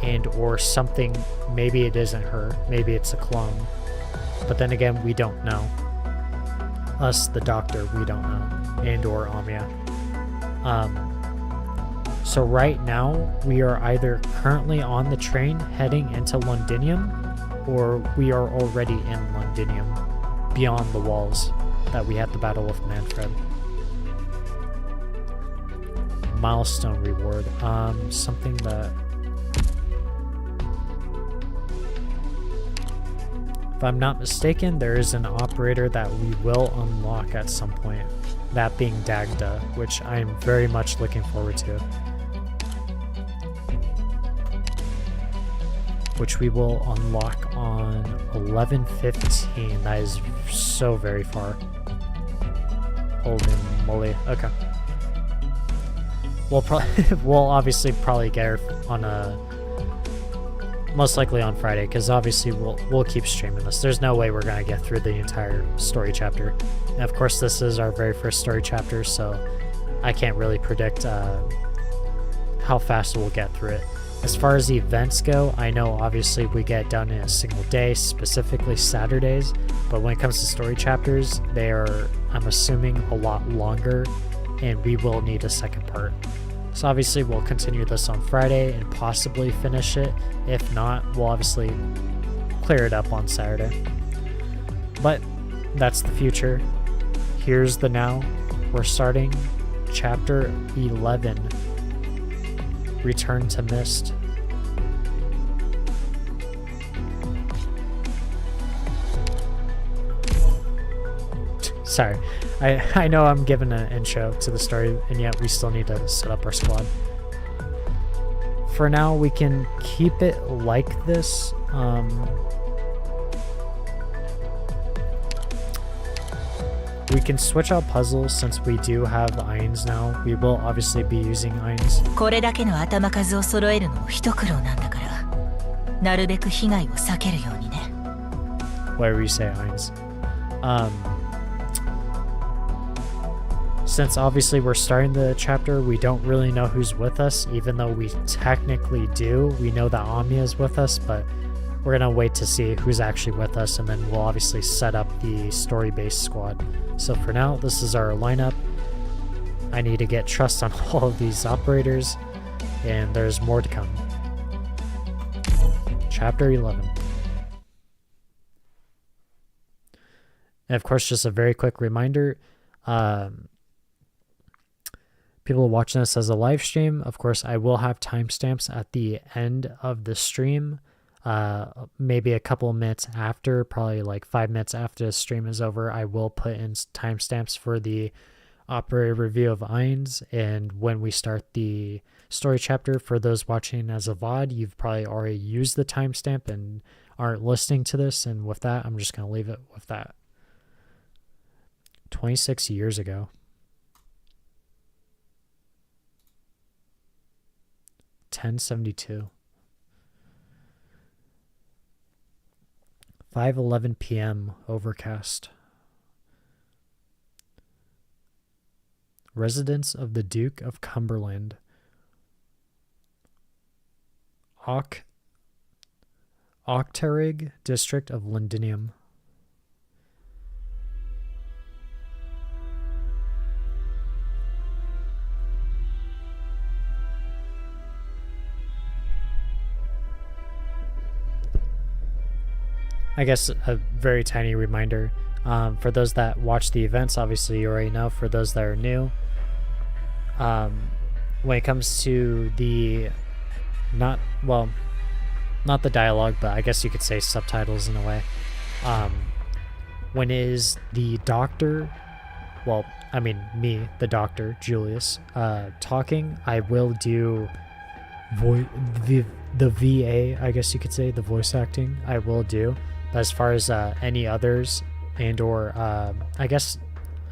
And or something, maybe it isn't her, maybe it's a clone. But then again, we don't know. Us, the doctor, we don't know. And or Amiya. So right now, we are either currently on the train heading into Londinium, or we are already in Londinium, beyond the walls that we had the battle with Manfred. Milestone reward. Something that... If I'm not mistaken, there is an operator that we will unlock at some point. That being Dagda, which I am very much looking forward to. Which we will unlock on 11:15. That is so very far. Holy moly. Okay. We'll obviously probably get her on a most likely on Friday, because obviously we'll keep streaming this. There's no way we're gonna get through the entire story chapter. And of course, this is our very first story chapter, so I can't really predict how fast we'll get through it. As far as the events go, I know obviously we get done in a single day, specifically Saturdays, but when it comes to story chapters, they are, I'm assuming, a lot longer, and we will need a second part. So obviously we'll continue this on Friday and possibly finish it. If not, we'll obviously clear it up on Saturday. But that's the future. Here's the now. We're starting chapter 11. Return to Mist. Sorry, I know I'm giving an intro to the story, and yet we still need to set up our squad. For now, we can keep it like this. We can switch out puzzles since we do have Eins now. We will obviously be using Eins. これだけの頭数を揃えるのも一苦労なんだから、なるべく被害を避けるようにね。Whatever you say, Eins. Since obviously we're starting the chapter, we don't really know who's with us, even though we technically do. We know that Amiya is with us, but we're gonna wait to see who's actually with us, and then we'll obviously set up the story-based squad. So for now, this is our lineup. I need to get trust on all of these operators, and there's more to come. Chapter 11. And of course, just a very quick reminder, people watching this as a live stream, of course, I will have timestamps at the end of the stream. Maybe a couple of minutes after, probably like 5 minutes after the stream is over, I will put in timestamps for the operator review of Eins. And when we start the story chapter, for those watching as a VOD, you've probably already used the timestamp and aren't listening to this. And with that, I'm just going to leave it with that. 26 years ago. 1072. 5:11 p.m. overcast. Residence of the Duke of Cumberland. Octarig district of Londinium. I guess a very tiny reminder, for those that watch the events, obviously you already know. For those that are new, when it comes to the not the dialogue, but I guess you could say subtitles in a way, when it is the doctor, well, I mean me, the doctor, Julius, talking, I will do the VA, I guess you could say, the voice acting, I will do. But as far as any others, and or I guess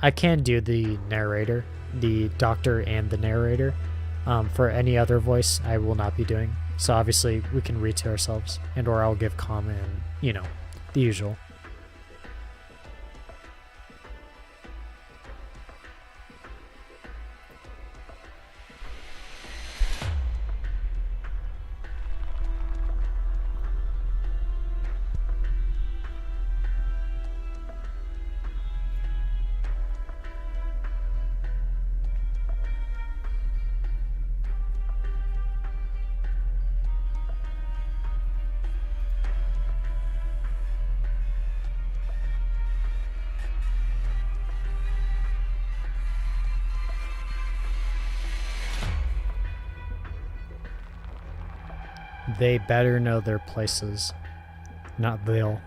I can do the narrator, the doctor and the narrator. For any other voice, I will not be doing. So obviously we can read to ourselves, and or I'll give comment, and, you know, the usual. They better know their places, not they'll.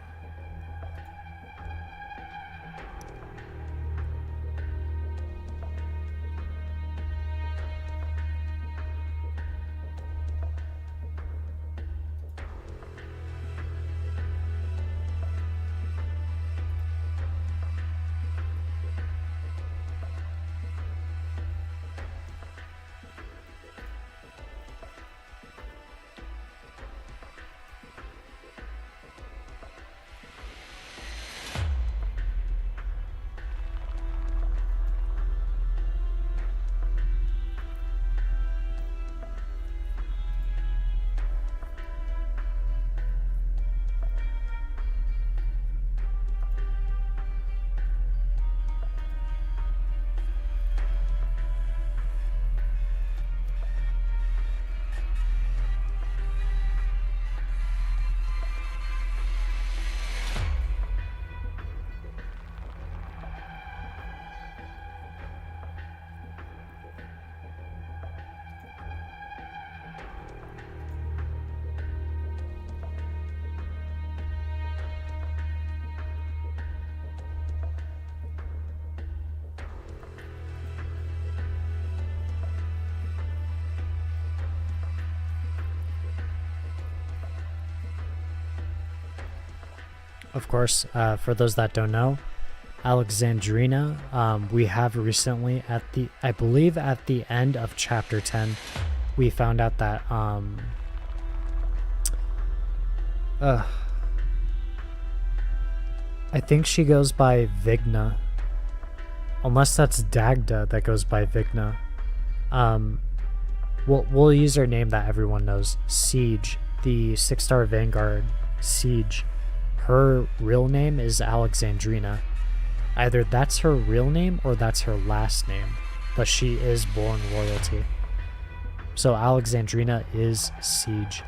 of course, for those that don't know, Alexandrina, we have recently I believe at the end of chapter 10, we found out that, I think she goes by Vigna. Unless that's Dagda that goes by Vigna. We'll use her name that everyone knows. Siege, the 6-star Vanguard Siege. Her real name is Alexandrina. Either that's her real name or that's her last name. But she is born royalty. So Alexandrina is Siege.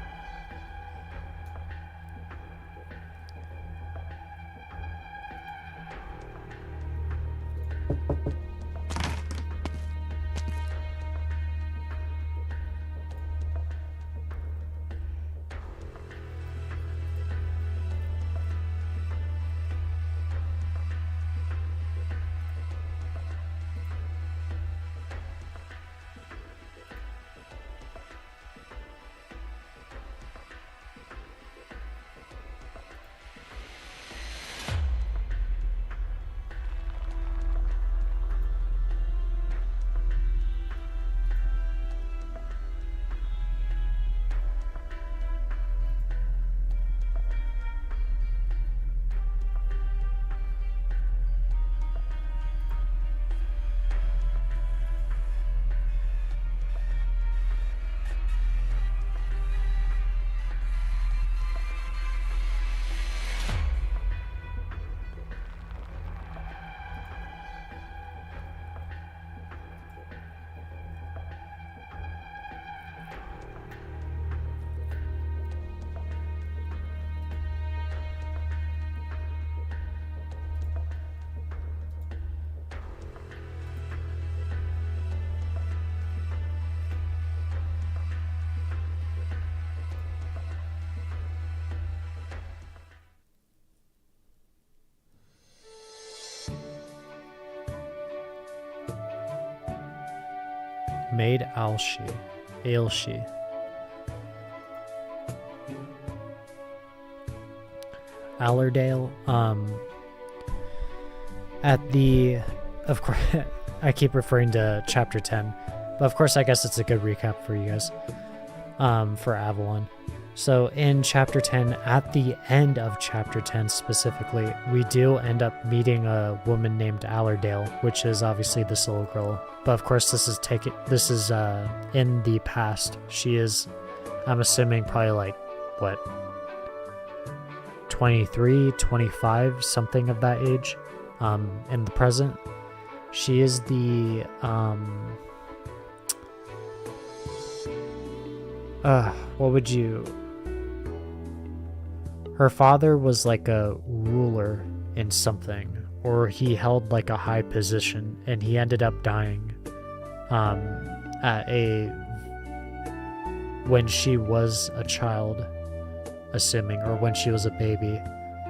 Maid Ailshi. Allerdale, at the, of course, I keep referring to chapter 10, but of course I guess it's a good recap for you guys, for Avalon. So in chapter 10, at the end of chapter 10 specifically, we do end up meeting a woman named Allerdale, which is obviously this little girl. But of course this is in the past. She is, I'm assuming, probably like, what, 23, 25, something of that age, in the present. She is the, what would you... Her father was like a ruler in something, or he held like a high position, and he ended up dying when she was a child, assuming, or when she was a baby,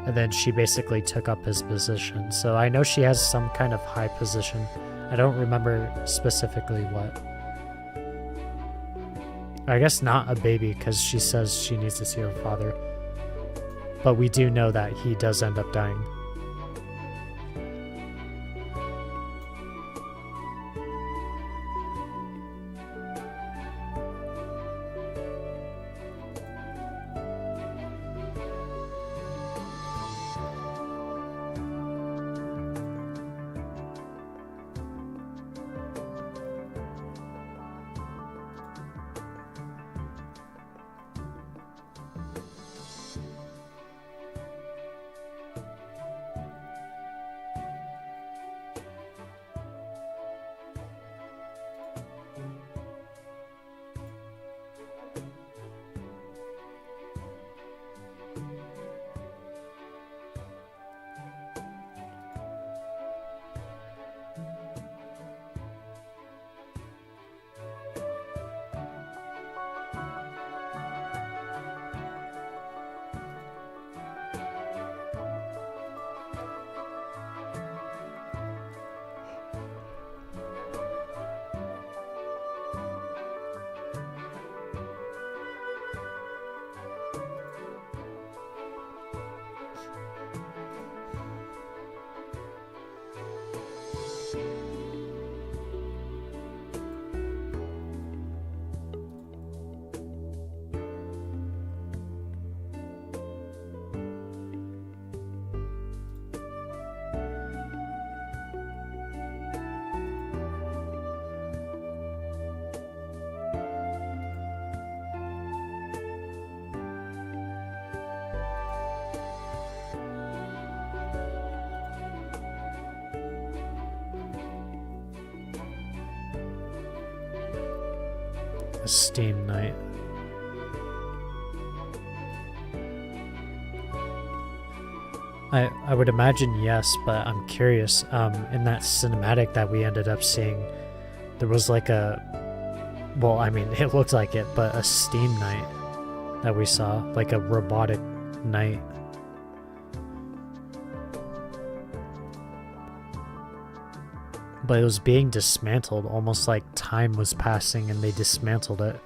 and then she basically took up his position. So I know she has some kind of high position. I don't remember specifically what. I guess not a baby, because she says she needs to see her father. But we do know that he does end up dying. a Steam Knight. I would imagine yes, but I'm curious. In that cinematic that we ended up seeing, there was like a, well, I mean, it looked like it, but a Steam Knight that we saw, like a robotic knight. But it was being dismantled, almost like time was passing and they dismantled it.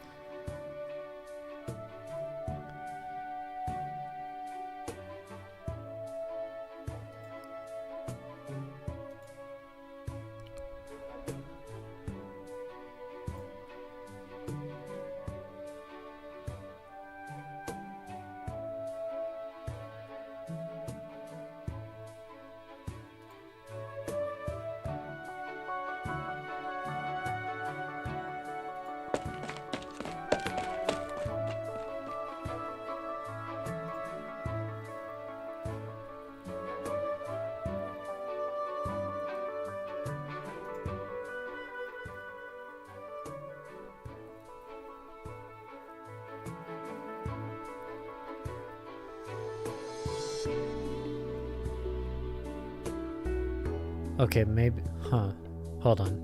Okay, maybe, huh, hold on.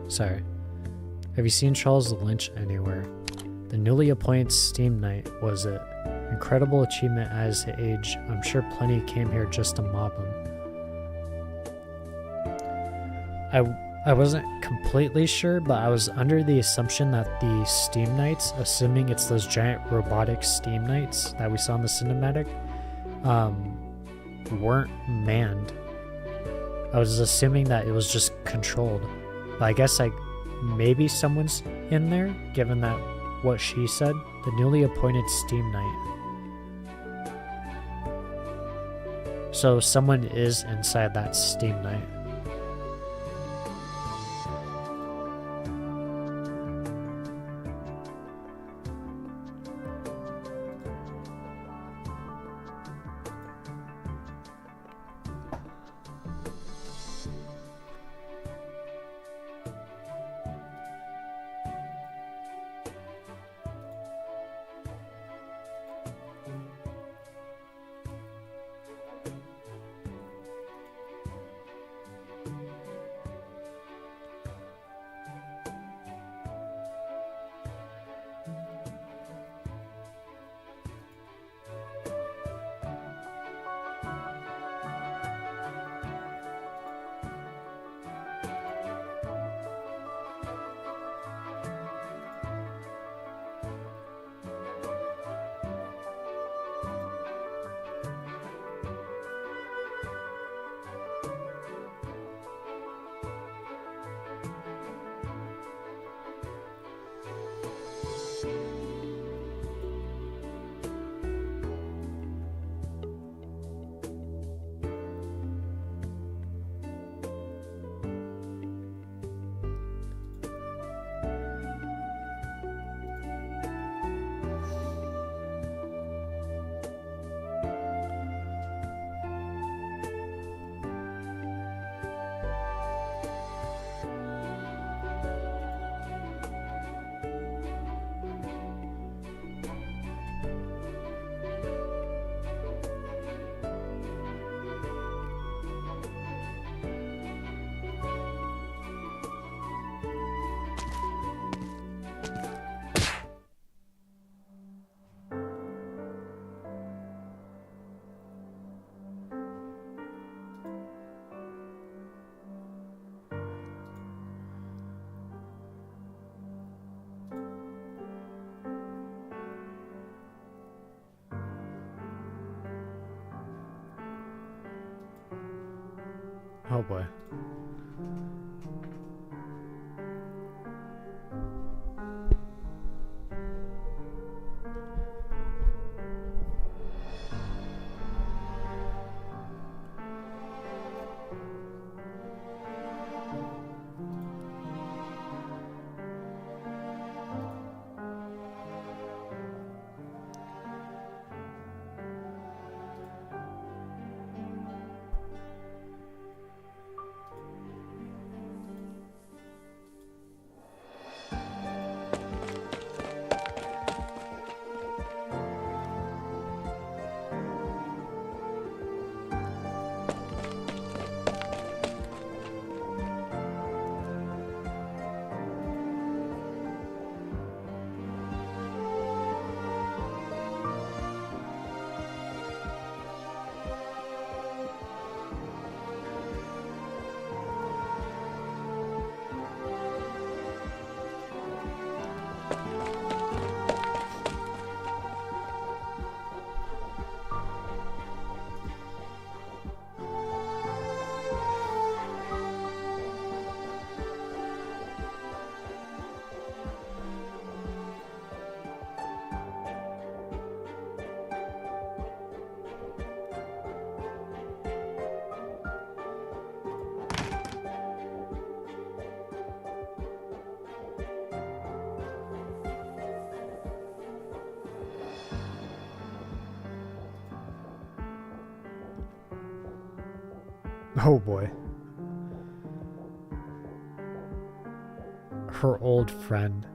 Sorry. Have you seen Charles Lynch anywhere? The newly appointed Steam Knight was an incredible achievement at his age. I'm sure plenty came here just to mob him. I wasn't completely sure, but I was under the assumption that the Steam Knights, assuming it's those giant robotic Steam Knights that we saw in the cinematic, weren't manned. I was assuming that it was just controlled. But I guess maybe someone's in there, given that what she said, the newly appointed Steam Knight. So someone is inside that Steam Knight. Oh boy. Oh boy. Her old friend.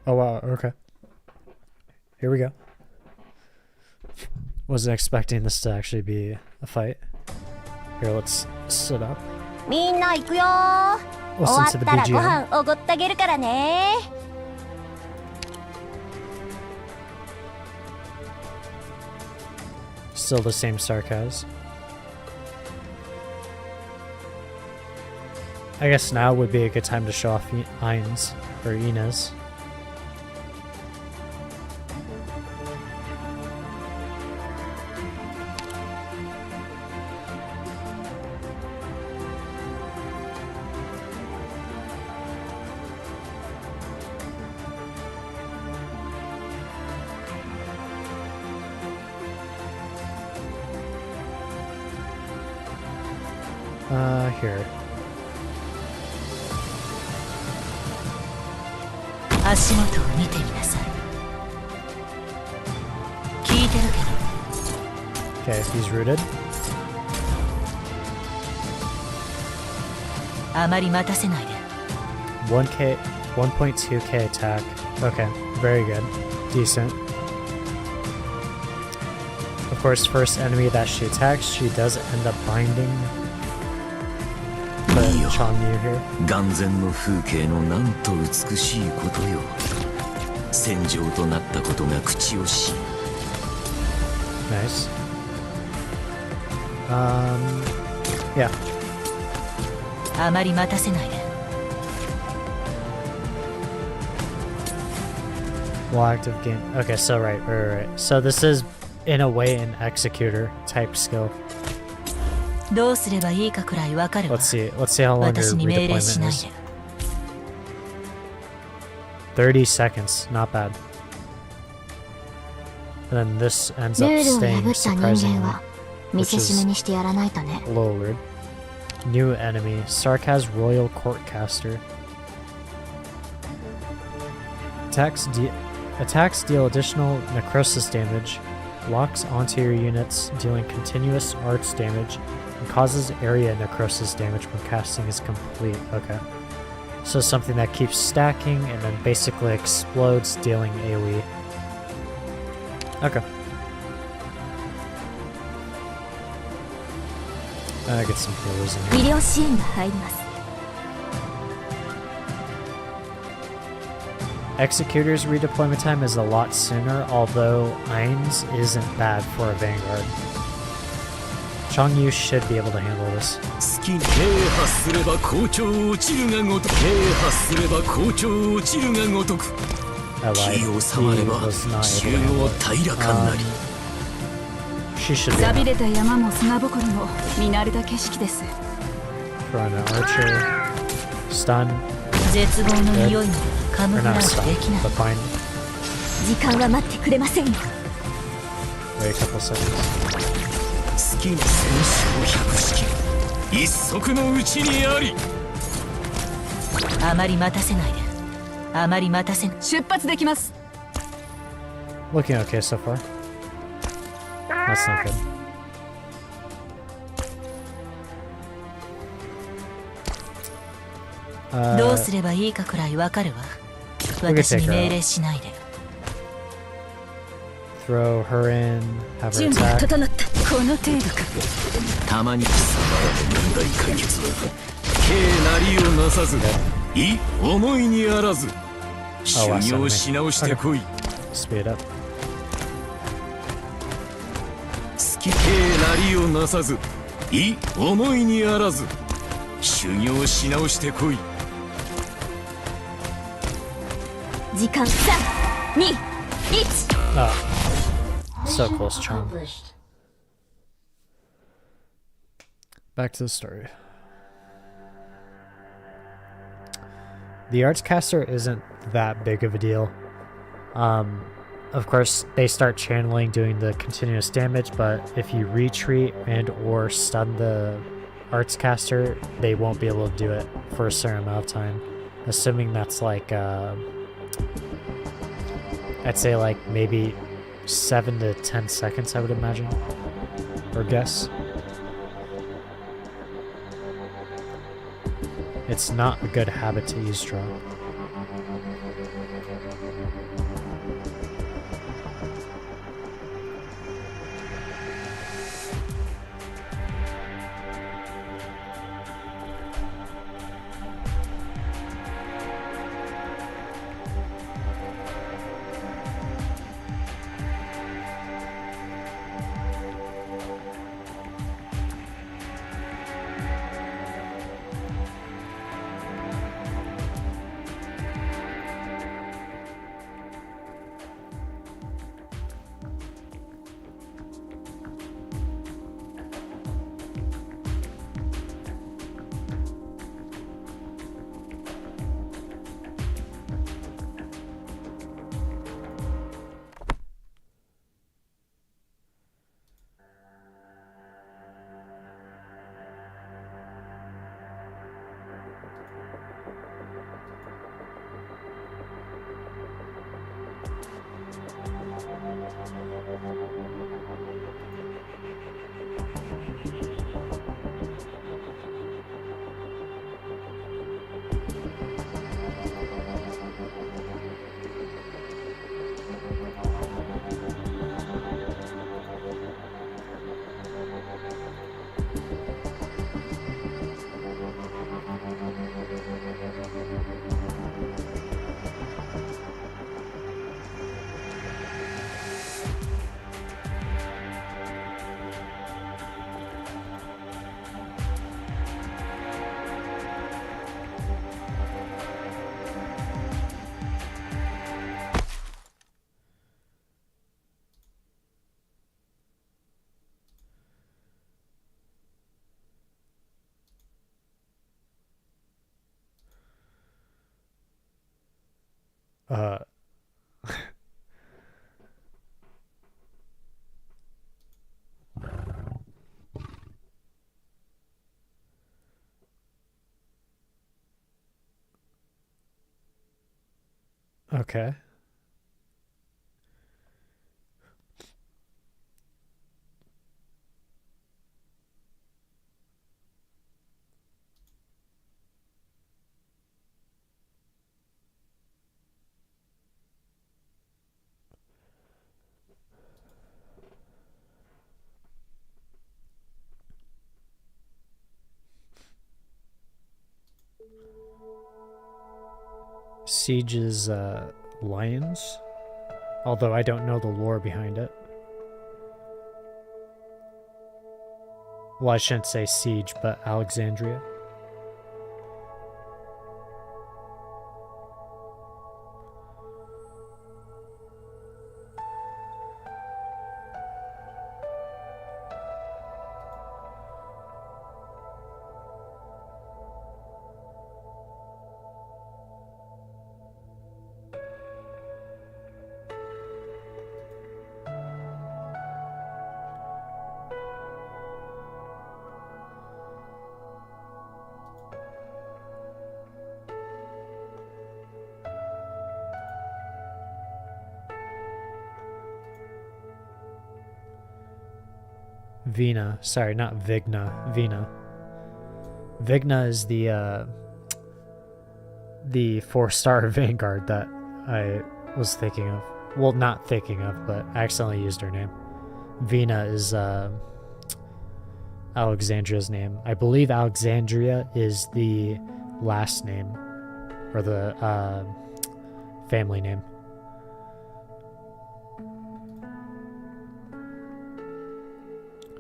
Oh wow, okay. Here we go. Wasn't expecting this to actually be a fight. Here, let's sit up. みんな行くよー。終わ Listen っ to the たらご BGM. 飯おごってあげるからね。 Still the same sarcasm. I guess now would be a good time to show off Ines or Inez. Here. 足元を見てみなさい。聞いてるけど。 Okay, he's rooted. あまり待たせないで。 1K, 1.2k attack. Okay, very good. Decent. Of course, first enemy that she attacks, she does end up binding. But Changyu here. 眼前の風景のなんと美しいことよ。戦場となったことが口惜しい。 Nice. Yeah. あまり待たせないで。 Well, active game. Okay, so right. So this is, in a way, an executor type skill. どうすればいいかくらいわかるわ。 Let's see how long your 私に命令し redeployment ない is. で。 30 seconds, not bad. And then this ends ル up ールを staying 破った人 surprisingly 間は見せしめにしてやらないとね。 lowered. New enemy, Sarkaz Royal Courtcaster. Attacks deal additional necrosis damage, locks onto your units, dealing continuous arts damage, and causes area necrosis damage when casting is complete. Okay. So something that keeps stacking and then basically explodes, dealing AoE. Okay. I get some healers in 医 here. 療支援が入ります。 Executor's redeployment time is a lot sooner, although Ines isn't bad for a Vanguard. Changyu should be able to handle this. 好きに併発すれば好調落ちるがごとく併発すれば好調落ちるがごとく I lied. 気を He 収まれば was not 中 able to 央 handle it. 平らかになり She should be 錆び able れた山も砂ぼこりも見慣れた景色です to throw in an archer. Stun. 絶望の匂いまでカム Or フラ not ージ stun, できない。 but bind. 時間は待ってくれませんよ。 Wait a couple seconds. 好きに戦勝百式一足のうちにありあまり待たせないで。あまり待たせない。出発できます Looking okay so far. That's not good. どうすればいいかくらいわかるわ。 We'll get 私に take her 命 out. 令しないで。 Throw her in, have her 準備が attack. 整ったこの程度かたまに貴様らの問題解決は計なりをなさずい思いにあらず修行し直してこい Speed up. 好き計なりをなさずい思いにあらず修行し直してこい時間3、2、1。 Oh. So close, Charm. Back to the story. The Artscaster isn't that big of a deal. Of course, they start channeling, doing the continuous damage, but if you retreat and or stun the Artscaster, they won't be able to do it for a certain amount of time. Assuming that's like, I'd say like maybe 7 to 10 seconds, I would imagine. Or guess. It's not a good habit to use draw. Uh. Okay. Siege is lions, although I don't know the lore behind it. Well, I shouldn't say siege, but Alexandria. Vina. Sorry, not Vigna. Vina. Vigna is the 4-star Vanguard that I was thinking of. Well, not thinking of, but I accidentally used her name. Vina is Alexandria's name. I believe Alexandria is the last name, or the family name.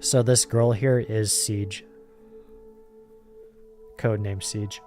So this girl here is Siege. Codename Siege.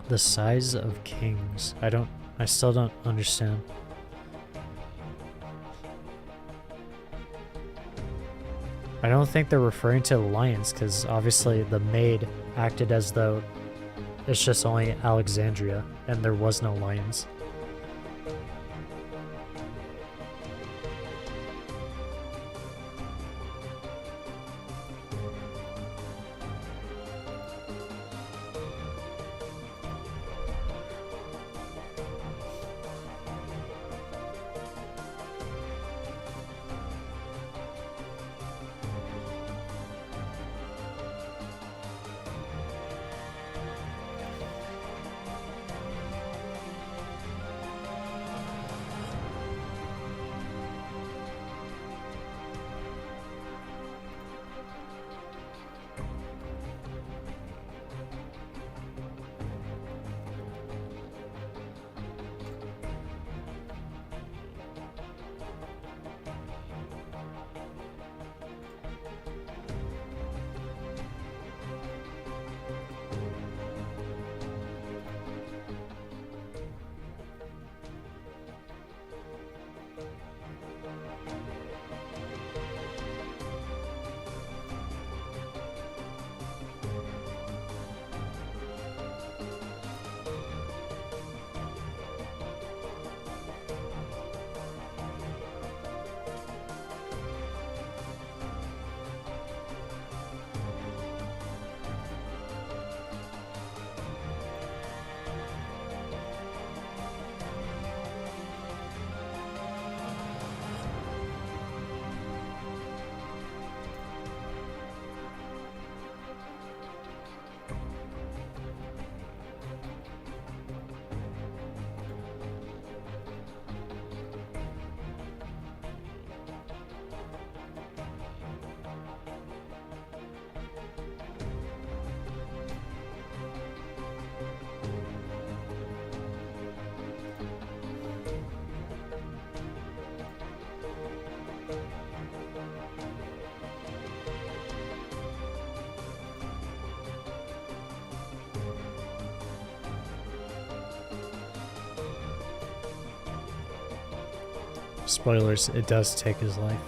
The size of kings. I still don't understand. I don't think they're referring to the lions, because obviously the maid acted as though it's just only Alexandria and there was no lions. Spoilers, it does take his life.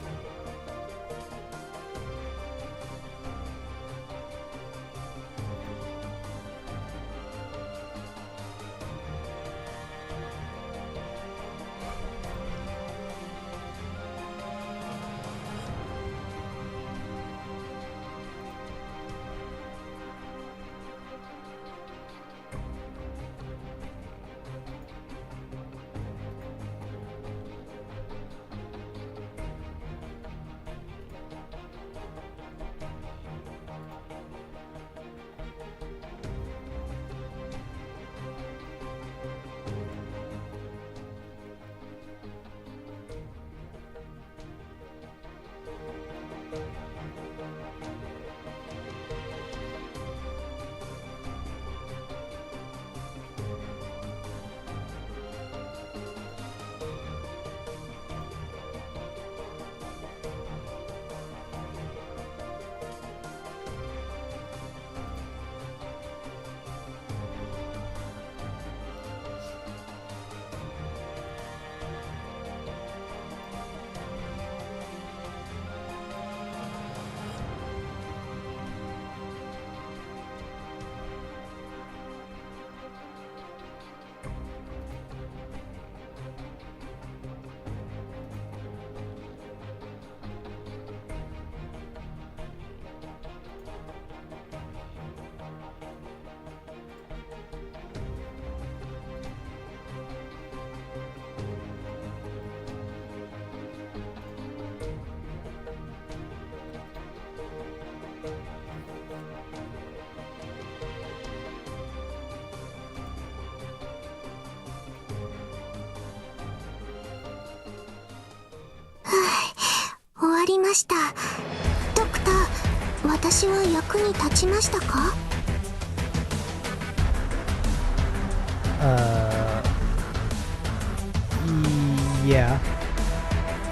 Yeah.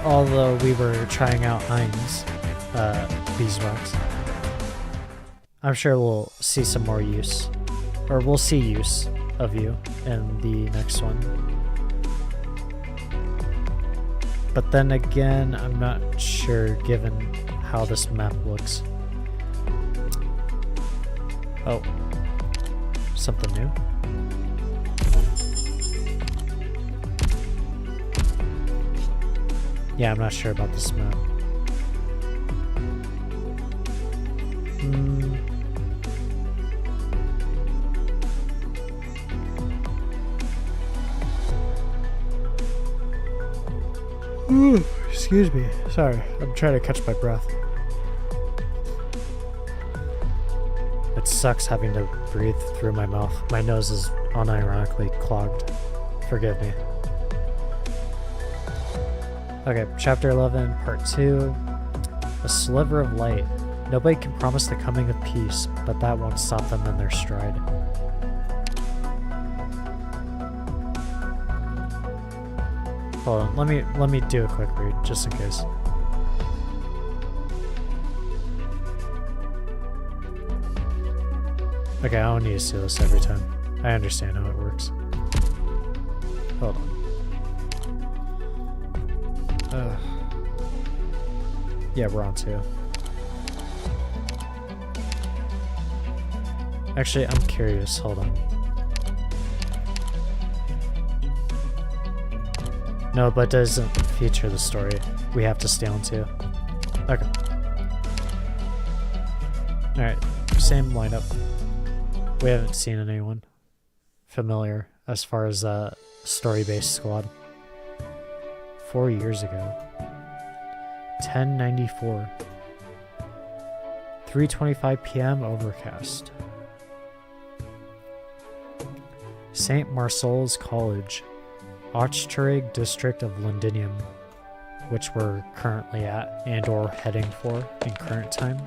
Although we were trying out Heinz beeswax. I'm sure we'll see some more use. Or we'll see use of you in the next one. But then again, I'm not sure given how this map looks. Oh. Something new? Yeah, I'm not sure about this map. Ooh, excuse me. Sorry, I'm trying to catch my breath. It sucks having to breathe through my mouth. My nose is unironically clogged. Forgive me. Okay, Chapter 11, Part 2. A sliver of light. Nobody can promise the coming of peace, but that won't stop them in their stride. Hold on, let me do a quick read, just in case. Okay, I don't need to see this every time. I understand how it works. Hold on. Yeah, we're on 2. Actually, I'm curious. Hold on. No, but it doesn't feature the story. We have to stay on 2. Okay. Alright, same lineup. We haven't seen anyone familiar as far as story-based squad. 4 years ago. 1094. 3:25 p.m. overcast. St. Marcel's College, Ochterrig district of Londinium, which we're currently at and or heading for in current time.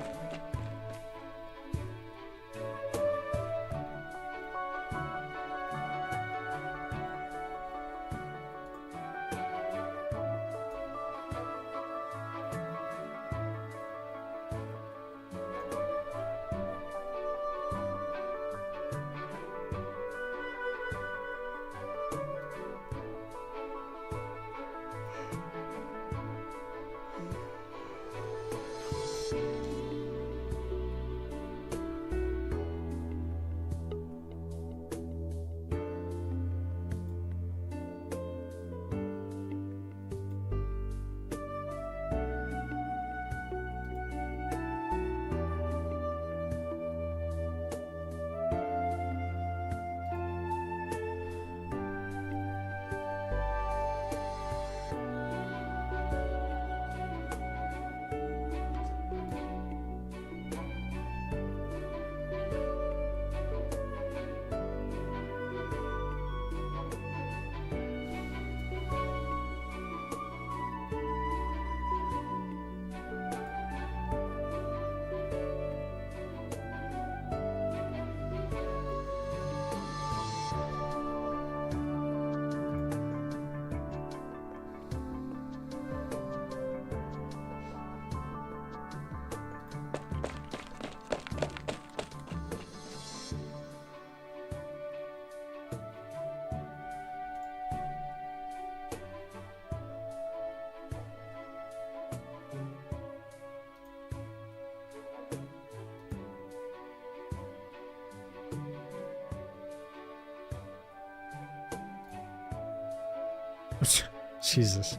Jesus.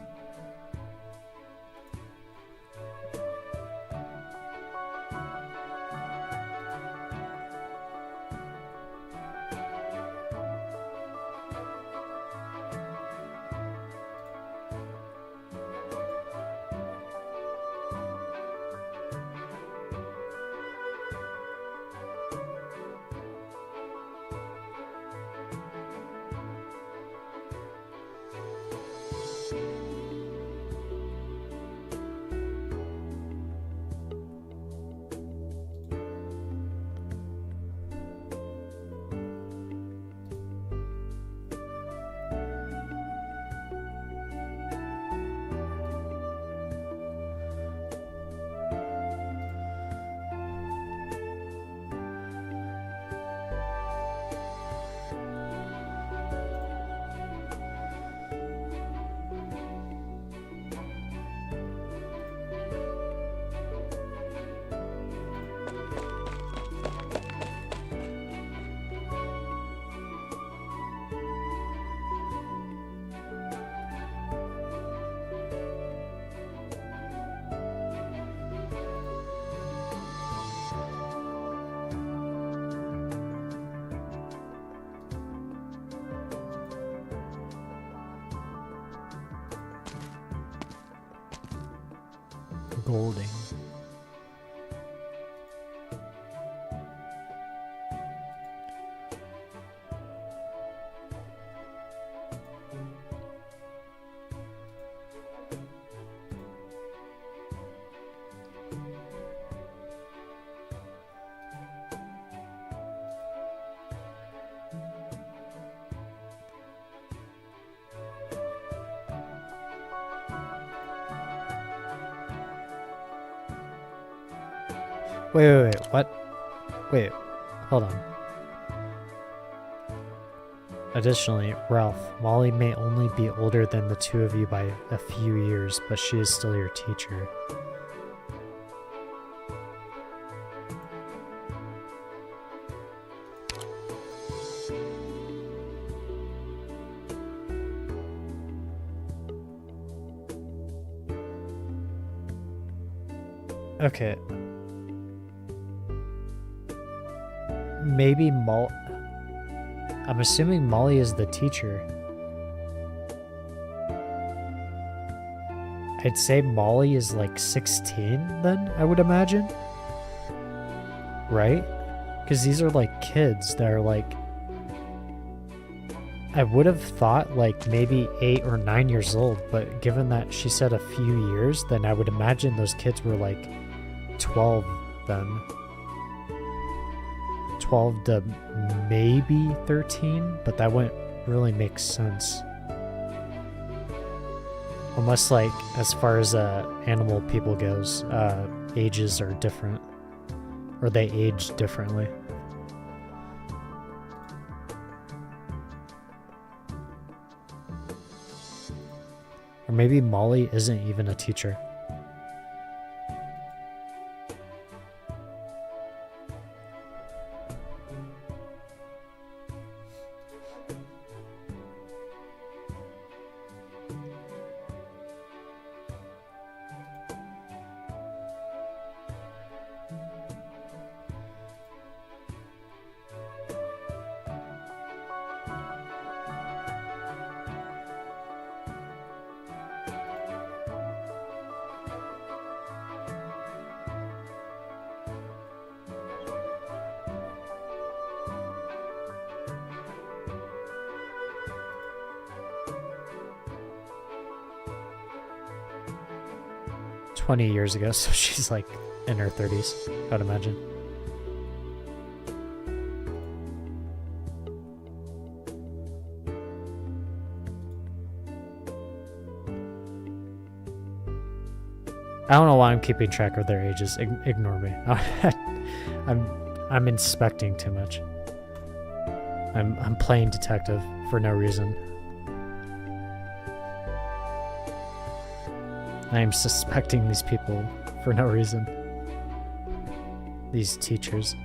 Golding. Wait, what? Wait, hold on. Additionally, Ralph, Molly may only be older than the two of you by a few years, but she is still your teacher. Okay. Maybe I'm assuming Molly is the teacher. I'd say Molly is like 16 then, I would imagine. Right? Because these are like kids that are like... I would have thought like maybe 8 or 9 years old, but given that she said a few years, then I would imagine those kids were like 12 then. 12 to maybe 13, but that wouldn't really make sense. Unless, like, as far as animal people goes, ages are different. Or they age differently. Or maybe Molly isn't even a teacher. Years ago, so she's like in her 30s, I'd imagine. I don't know why I'm keeping track of their ages. Ignore me. I'm inspecting too much. I'm playing detective for no reason. I am suspecting these people for no reason. These teachers.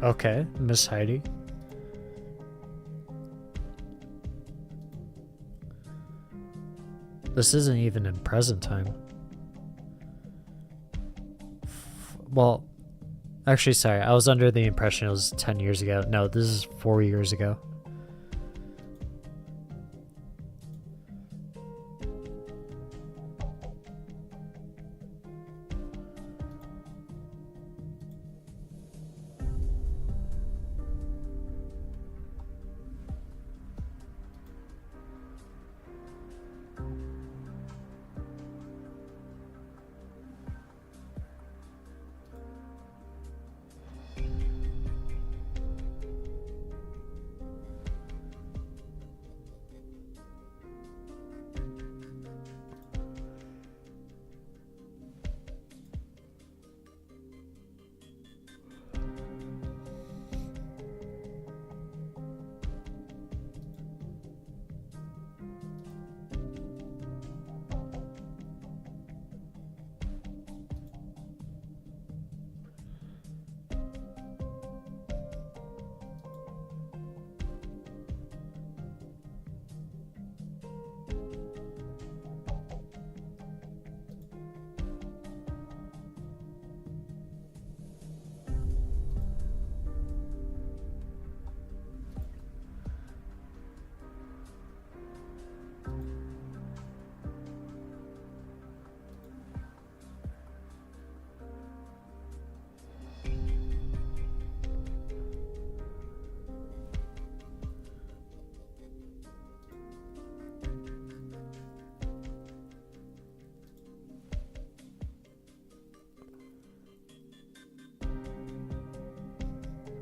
Okay, Miss Heidi. This isn't even in present time. Well, actually, sorry, I was under the impression it was 10 years ago. No, this is 4 years ago.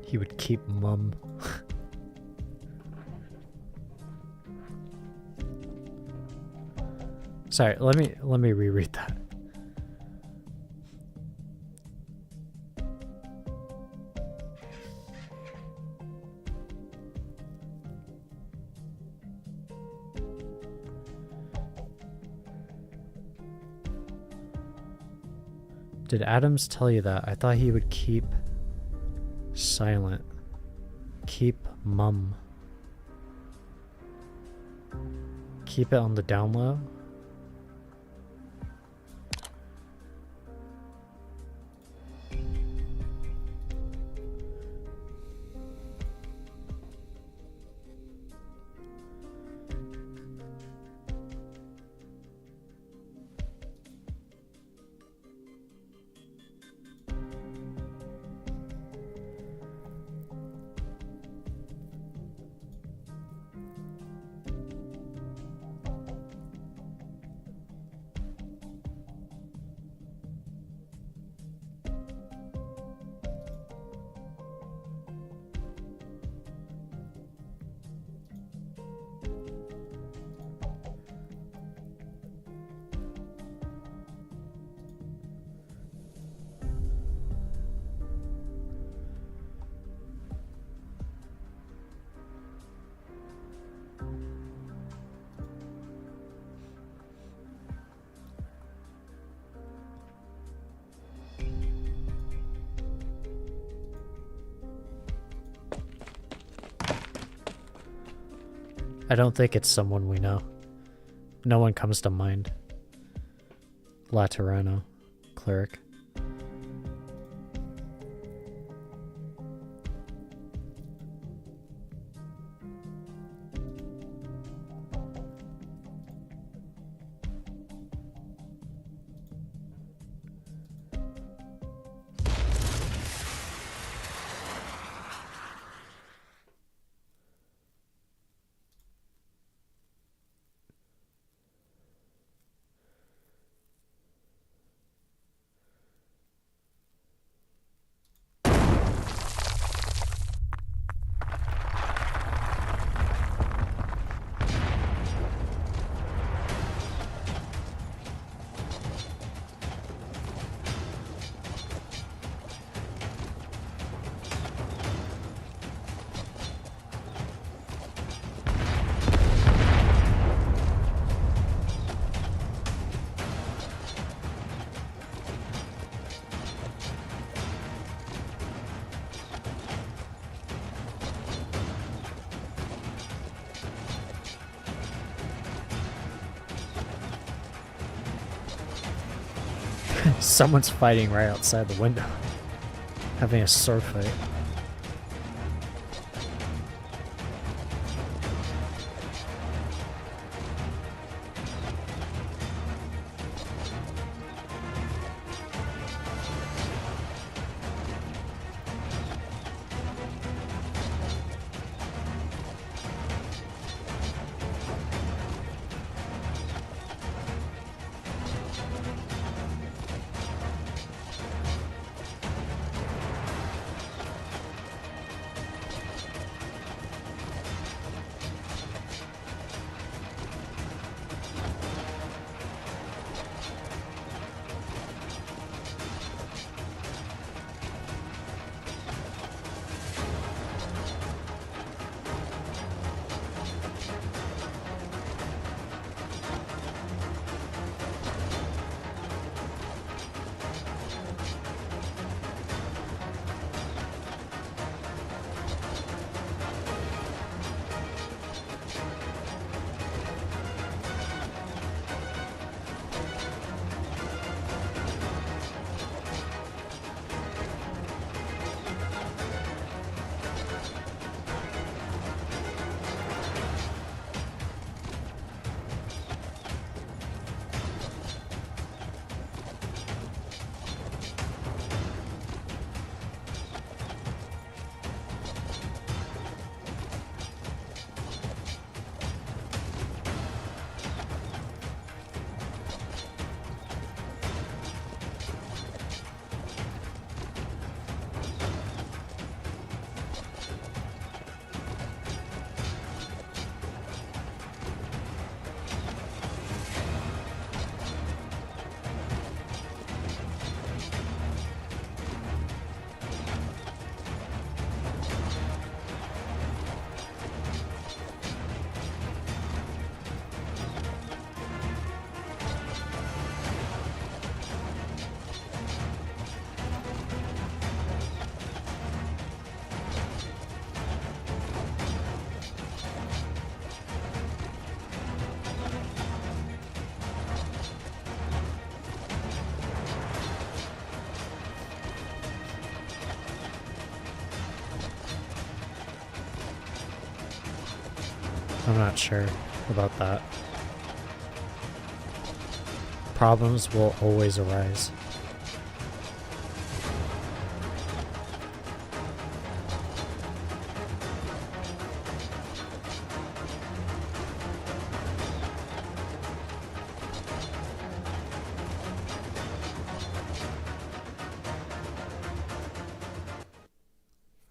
He would keep mum. Sorry, let me reread that. Did Adams tell you that? I thought he would keep silent. Keep mum. Keep it on the down low. I don't think it's someone we know. No one comes to mind. Laterano, cleric. Someone's fighting right outside the window. Having a sword fight. I'm not sure about that. Problems will always arise.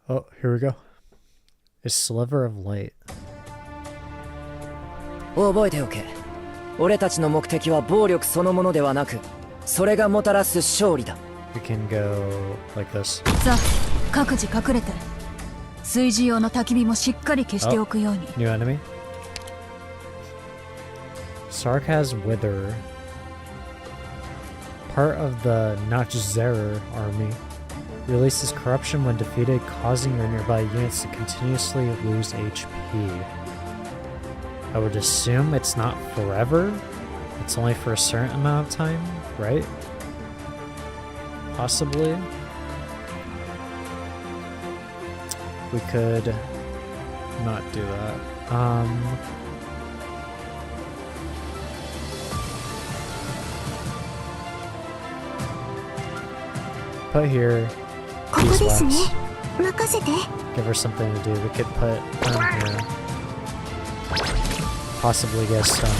Oh, here we go. A sliver of light. 覚えておけ。俺たちの目的は暴力そのものではなく、それがもたらす勝利だ。We can go like this. さあ、各自隠れて。炊事用の焚き火もしっかり消しておくように。New enemy. Sark has Wither. Part of the Nachzerer army. Releases corruption when defeated, causing your nearby units to continuously lose HP. I would assume it's not forever. It's only for a certain amount of time, right? Possibly. We could not do that. Put here beeswax. Give her something to do. We could put here. Possibly get a stone.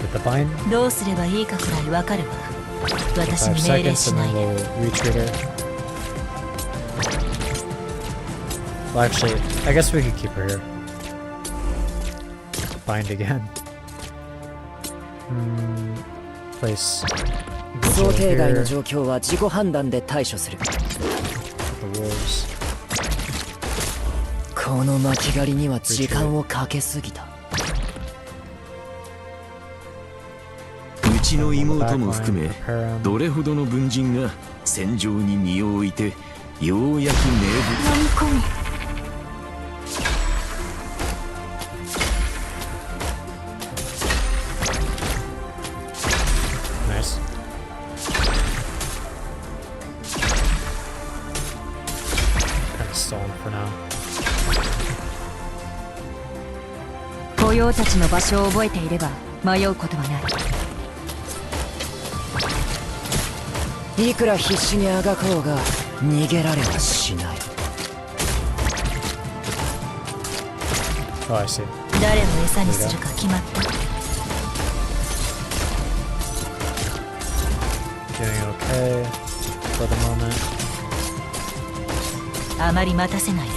Get the vine. どうすればいいかくらいわかるわ。私に命令しないで。 We'll retreat her. Well, actually, I guess we could keep her here. Bind again. Place. 想定外の状況は自己判断で対処する。The wolves. この巻き狩りには時間をかけすぎた。うちの妹も含めどれほどの文人が戦場に身を置いてようやく名飲み込め。Nice. Kind of stalled for now. 雇用たちの場所を覚えていれば迷うことはない。いくら必死にあがこうが逃げられはしない。 Oh, I see. 誰を餌にするか決まった。 Doing okay for the moment. あまり待たせないで。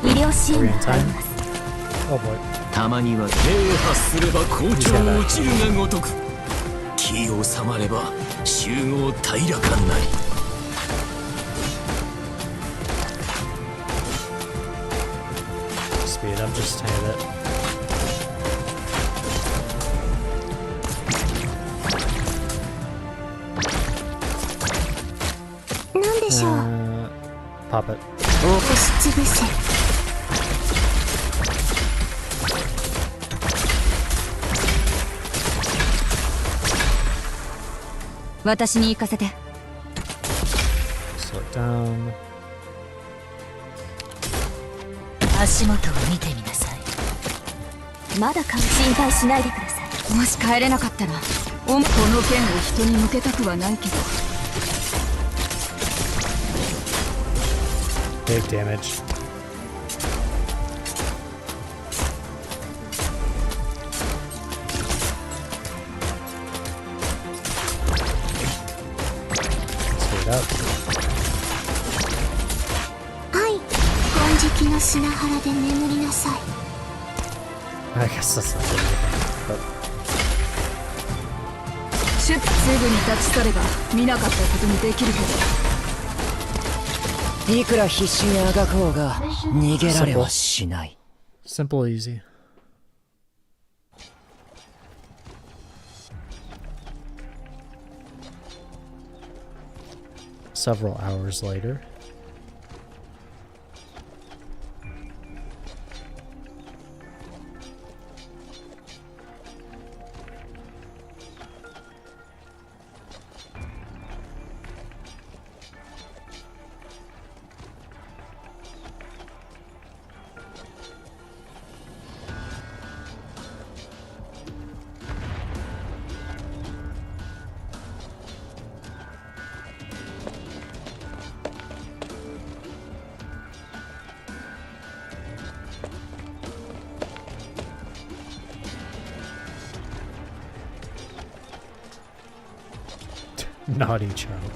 医療支 Are we 援 in が入り time? ます。 Oh boy. たまには手発すれば校長落ちるがごとく気を収まれば集合平らかなり。 Speed up just a tiny bit. なんでしょう。 Pop it. 押しつぶせ。私に行かせて。 Slow it down. 足元を見てみなさい。まだ心配しないでください。もし帰れなかったらこの剣を人に向けたくはないけど。 Big damage. Speed up. はい。金色の砂原で眠りなさい。 I guess that's not good. But シュッすぐに立ち去れば見なかったことにできるけど。いくら必死にあがこうが逃げられはしない。 simple, easy. Several hours later. Naughty child.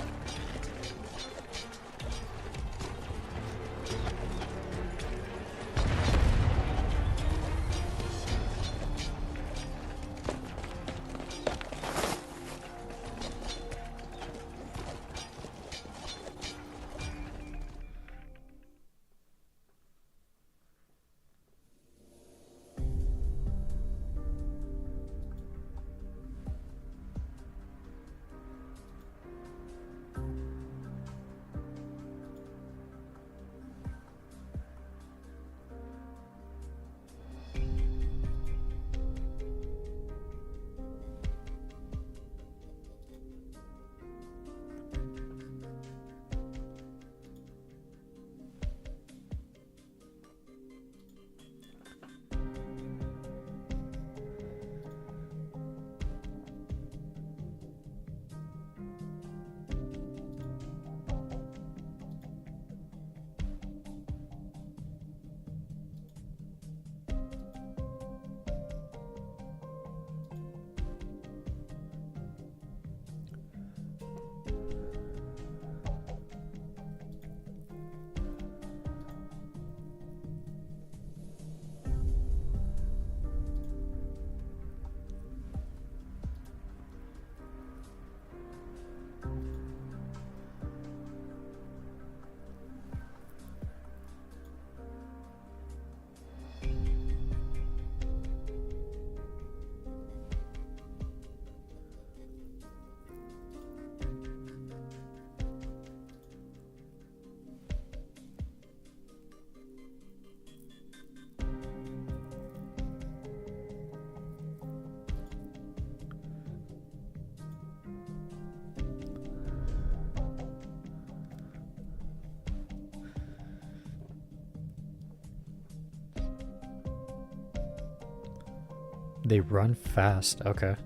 They run fast. Okay.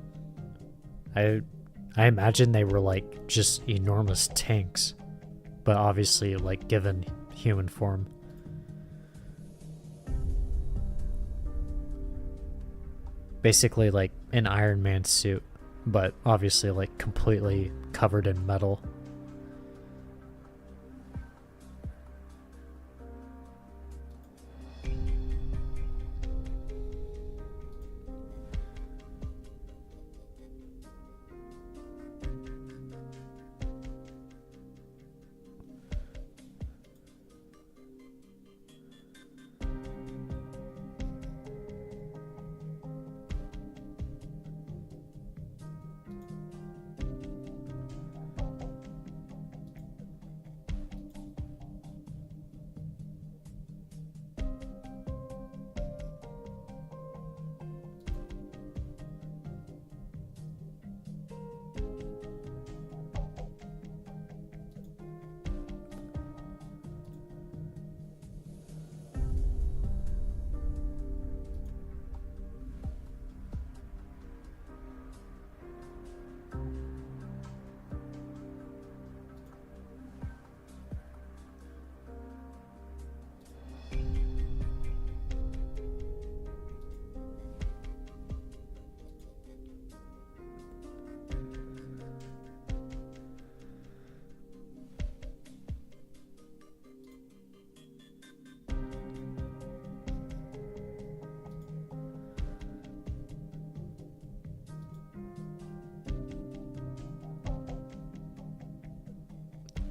I imagine they were like just enormous tanks, but obviously like given human form. Basically like an Iron Man suit, but obviously like completely covered in metal.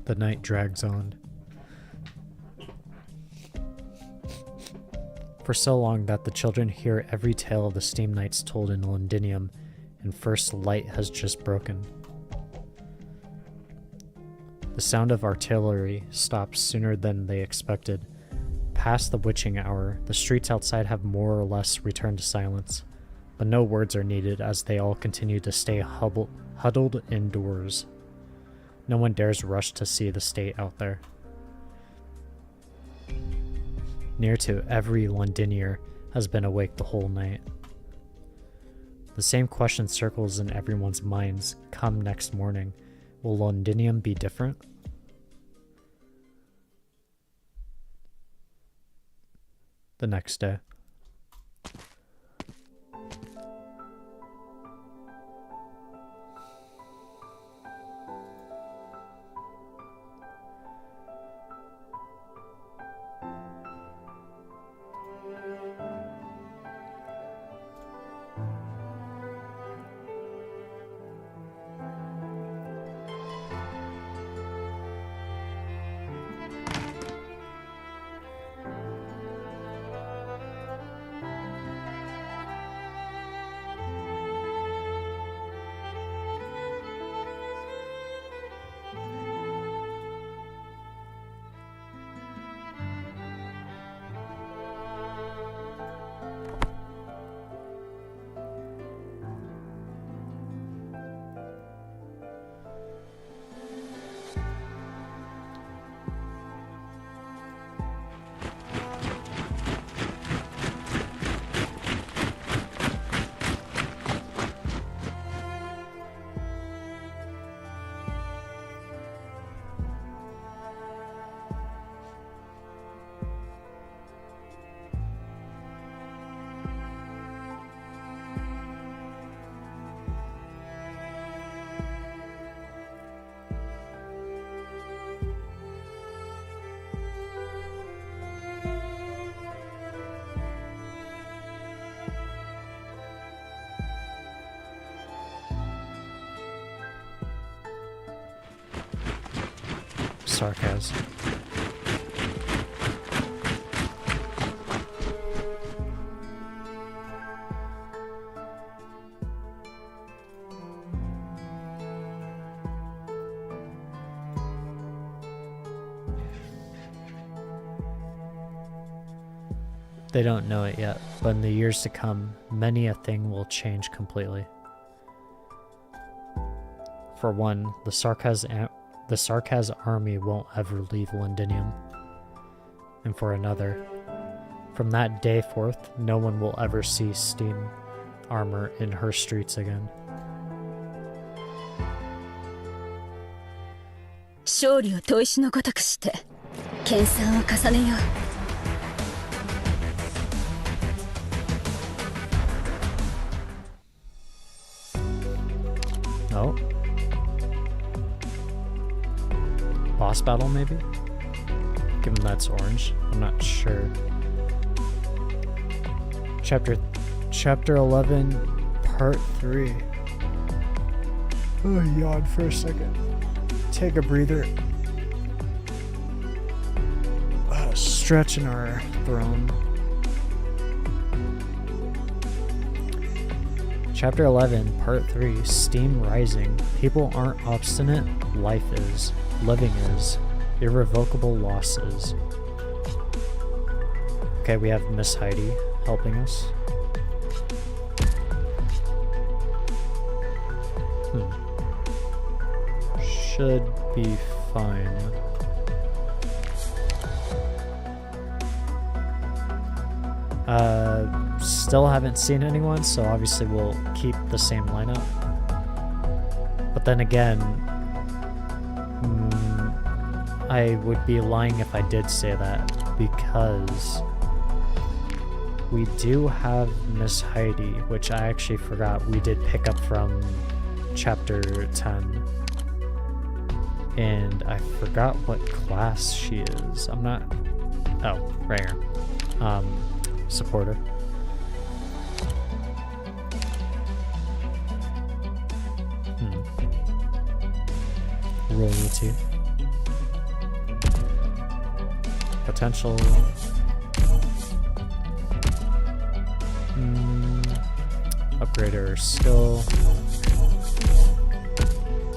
The night drags on. For so long that the children hear every tale of the steam knights told in Londinium, and first light has just broken. The sound of artillery stops sooner than they expected. Past the witching hour, the streets outside have more or less returned to silence, but no words are needed as they all continue to stay huddled indoors. No one dares rush to see the state out there. Near to every Londinier has been awake the whole night. The same question circles in everyone's minds come next morning. Will Londinium be different? The next day. Sarcasm. They don't know it yet, but in the years to come, many a thing will change completely. For one, the Sarkaz army won't ever leave Londinium. And for another, from that day forth, no one will ever see steam armor in her streets again. 勝利を砥石のごとくして研鑽を重ねよう。 Oh. Boss battle, maybe? Given that's orange. I'm not sure. Chapter 11, Part 3. Oh, yawn for a second. Take a breather. Stretch in our throne. Chapter 11, Part 3, Steam Rising. People aren't obstinate, life is. Living is. Irrevocable losses. Okay, we have Miss Heidi helping us. Should be fine. Still haven't seen anyone, so obviously we'll keep the same lineup. But then again, I would be lying if I did say that, because we do have Miss Heidi, which I actually forgot we did pick up from chapter 10. And I forgot what class she is. I'm not... Oh, right here. Supporter. Royalty. Potential. Upgrade her skill.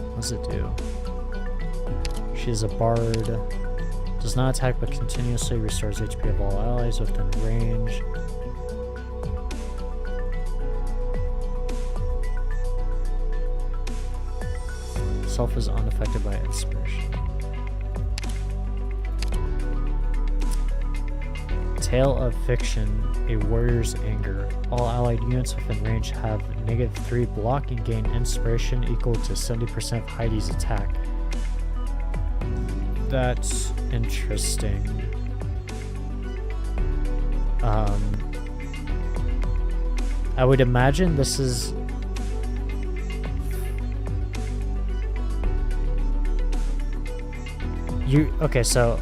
What does it do? She's a bard. Does not attack but continuously restores HP of all allies within range. Self is unaffected by inspiration. Tale of Fiction, a warrior's anger. All allied units within range have -3 block and gain inspiration equal to 70% of Heidi's attack. That's interesting. I would imagine this is... Okay, so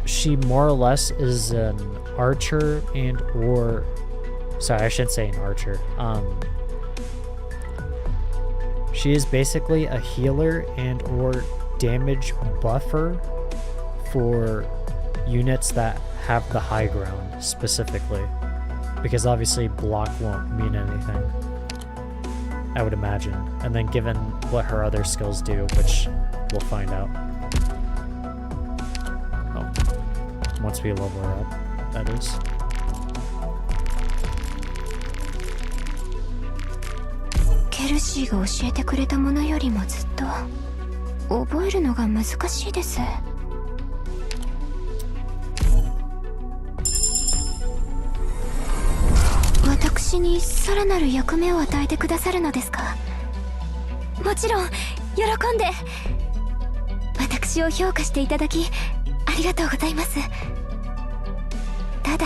she more or less is an archer and or... Sorry, I shouldn't say an archer. She is basically a healer and or damage buffer for units that have the high ground specifically, because obviously block won't mean anything, I would imagine, and then given what her other skills do, which we'll find out once we level her up, that is. Kelsey が教えてくれたものよりもずっと覚えるのが難しいです。私にさらなる役目を与えてくださるのですか？もちろん喜んで。私を評価していただきありがとうございます。ただ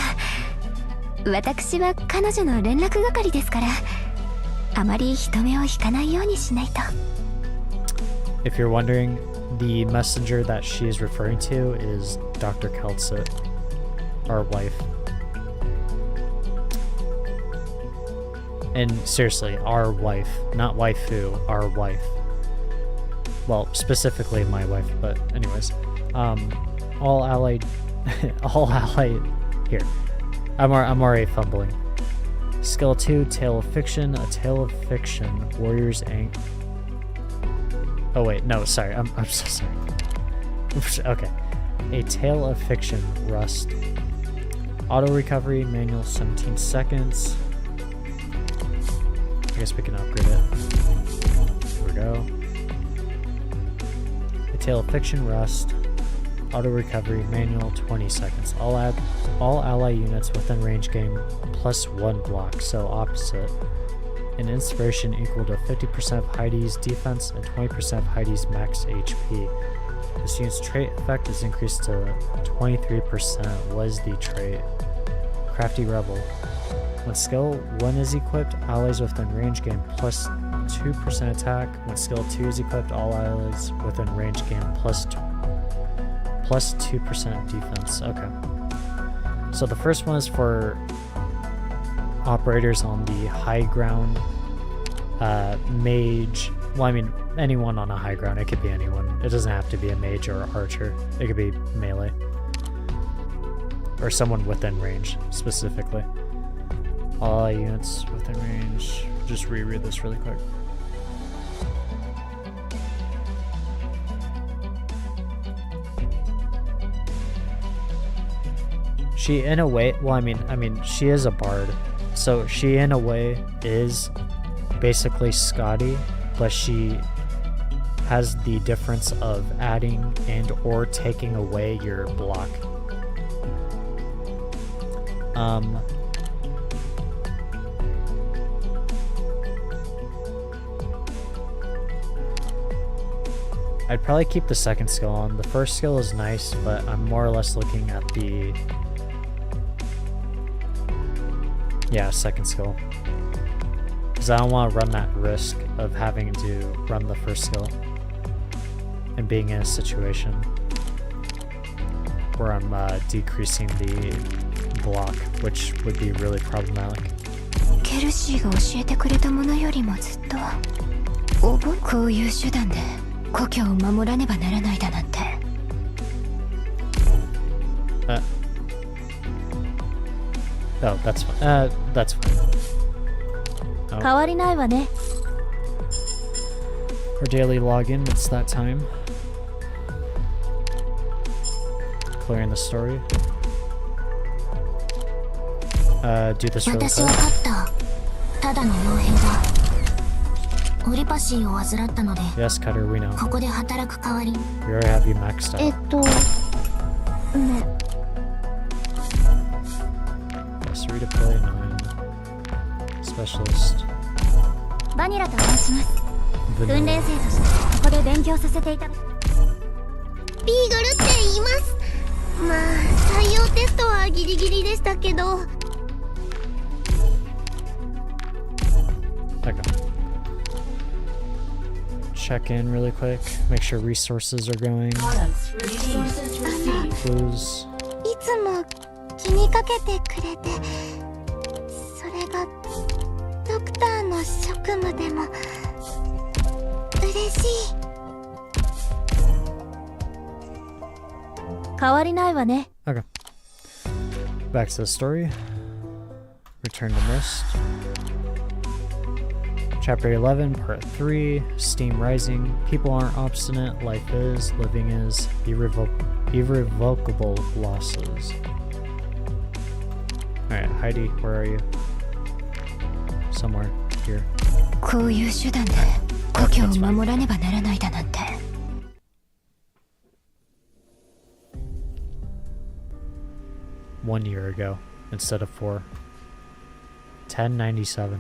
私は彼女の連絡係ですから、あまり人目を引かないようにしないと。If you're wondering, the messenger that she is referring to is Dr. Keltsit, our wife. And seriously, our wife, not waifu, our wife. Well, specifically my wife, but anyways. All allied... Here. I'm already fumbling. Skill 2, Tale of Fiction. A Tale of Fiction. Warrior's Anger. Oh wait, no, sorry. I'm so sorry. Okay. A Tale of Fiction. Rust. Auto recovery. Manual 17 seconds. I guess we can upgrade it. Here we go. A Tale of Fiction. Rust. Auto recovery manual 20 seconds. All ally units within range gain +1 block, so opposite. An inspiration equal to 50% of Heidi's defense and 20% of Heidi's max HP. This unit's trait effect is increased to 23%. What is the trait? Crafty Rebel. When skill 1 is equipped, allies within range gain +2% attack. When skill 2 is equipped, all allies within range gain +2% defense. Okay. So the first one is for operators on the high ground. Mage. Well, I mean, anyone on a high ground. It could be anyone. It doesn't have to be a mage or archer. It could be melee. Or someone within range, specifically. All units within range. Just reread this really quick. She, in a way, well, I mean, she is a bard, so she, in a way, is basically Scotty, but she has the difference of adding and or taking away your block. I'd probably keep the second skill on. The first skill is nice, but I'm more or less looking at the... yeah, second skill. Because I don't want to run that risk of having to run the first skill and being in a situation where I'm decreasing the block, which would be really problematic. ケルシーが教えてくれたものよりもずっとこういう手段で故郷を守らねばならないだなんて。Oh, that's fine. That's fine. Oh. 変わりないわね。 Our daily login, it's that time. Clearing the story. Do this really 私は quick. 勝った。ただの傭兵だ。オリパシーを患ったので、 Yes, Cutter, we know. ここで働く代わり。 We already have you maxed out. ね。 Yes, redeploy 9. Specialist. バニラと申します。 Vanilla. 訓練生としてここで勉強させていただき。ビーグルって言います。まあ採用テストはギリギリでしたけど。 Okay. Check in really quick. Make sure resources are going. Clues. いつも気にかけてくれて、それがドクターの職務でも嬉しい。変わりないわね。 Okay. Back to the story. Return to Mist. Chapter 11, Part 3. Steam rising. People aren't obstinate. Life is. Living is. Irrevocable losses. Alright, Heidi, where are you? Somewhere here. こういう手段で故郷を守らねばならないだなんて。 1 year ago instead of 4. 1097.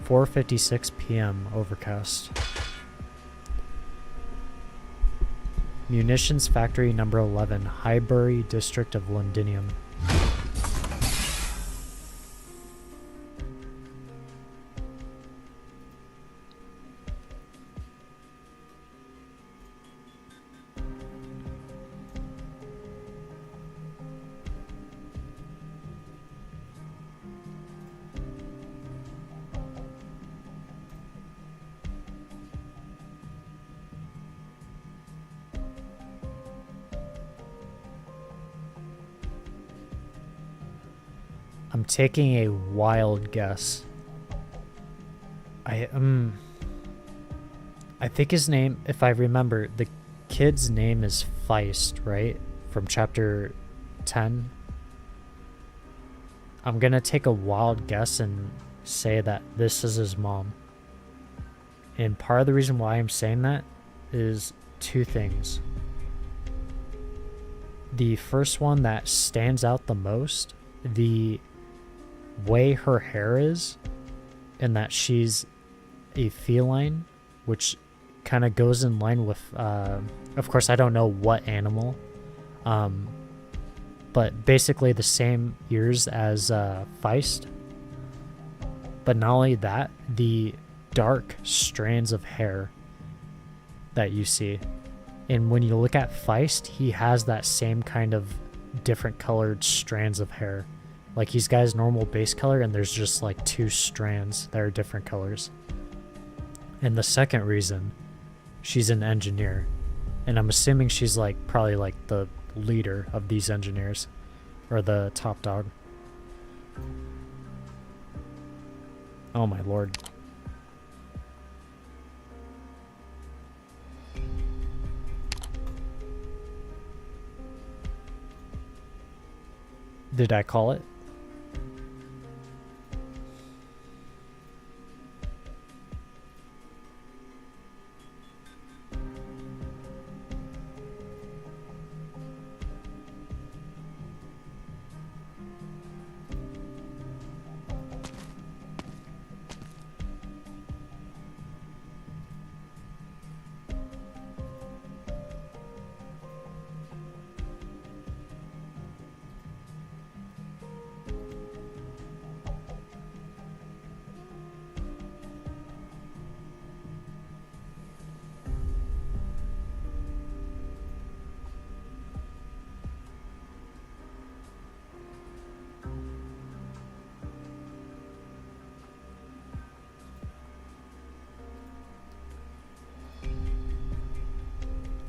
4:56 p.m. Overcast. Munitions Factory Number 11, Highbury District of Londinium. I'm taking a wild guess. I think his name, if I remember, the kid's name is Feist, right? From chapter 10. I'm gonna take a wild guess and say that this is his mom. And part of the reason why I'm saying that is two things. the first one that stands out the most, the way her hair is, and that she's a feline, which kind of goes in line with, of course, I don't know what animal, but basically the same ears as Feist. But not only that, the dark strands of hair that you see. And when you look at Feist, he has that same kind of different colored strands of hair. Like he's got his normal base color and there's just like 2 strands that are different colors. And the second reason, she's an engineer. And I'm assuming she's like probably like the leader of these engineers, or the top dog. Oh my lord. Did I call it?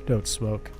Don't smoke.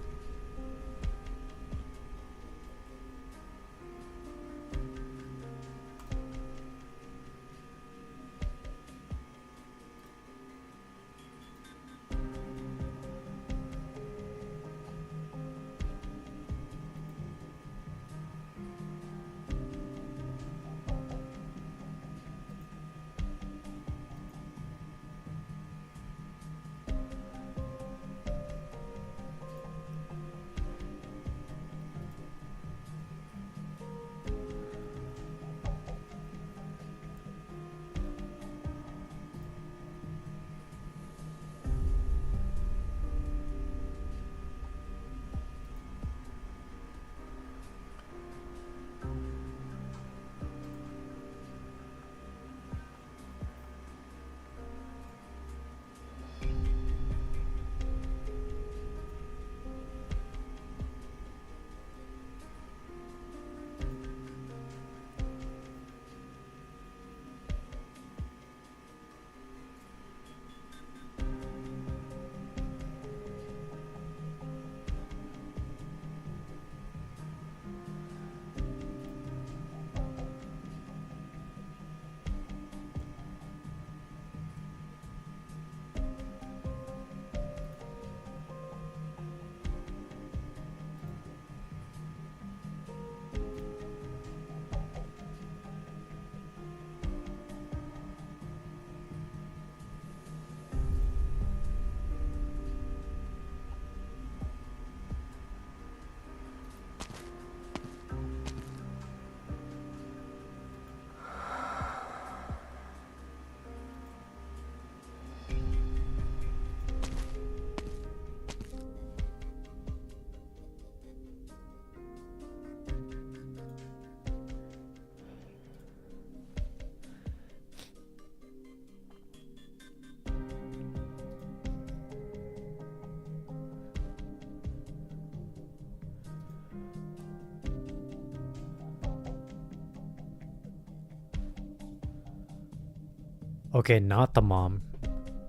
Okay, not the mom.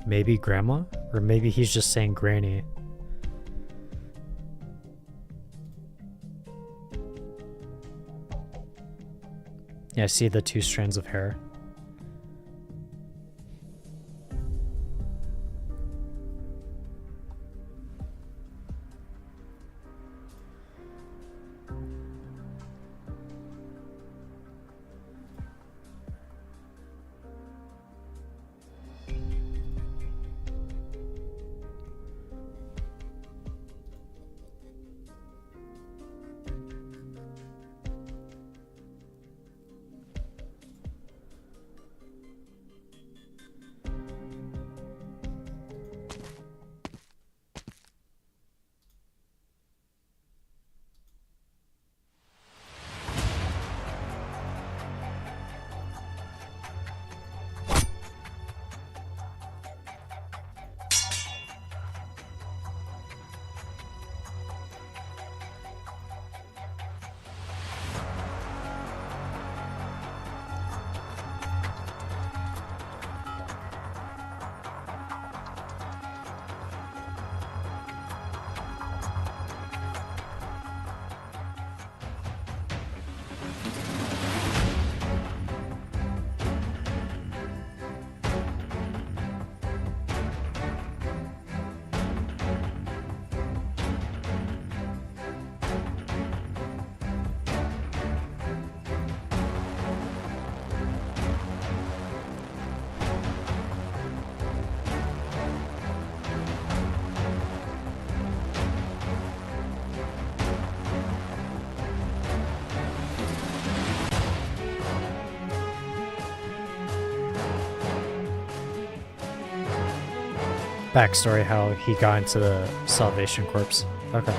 Maybe grandma? Or maybe he's just saying granny. Yeah, see the 2 strands of hair? backstory how he got into the Salvation Corps. Okay.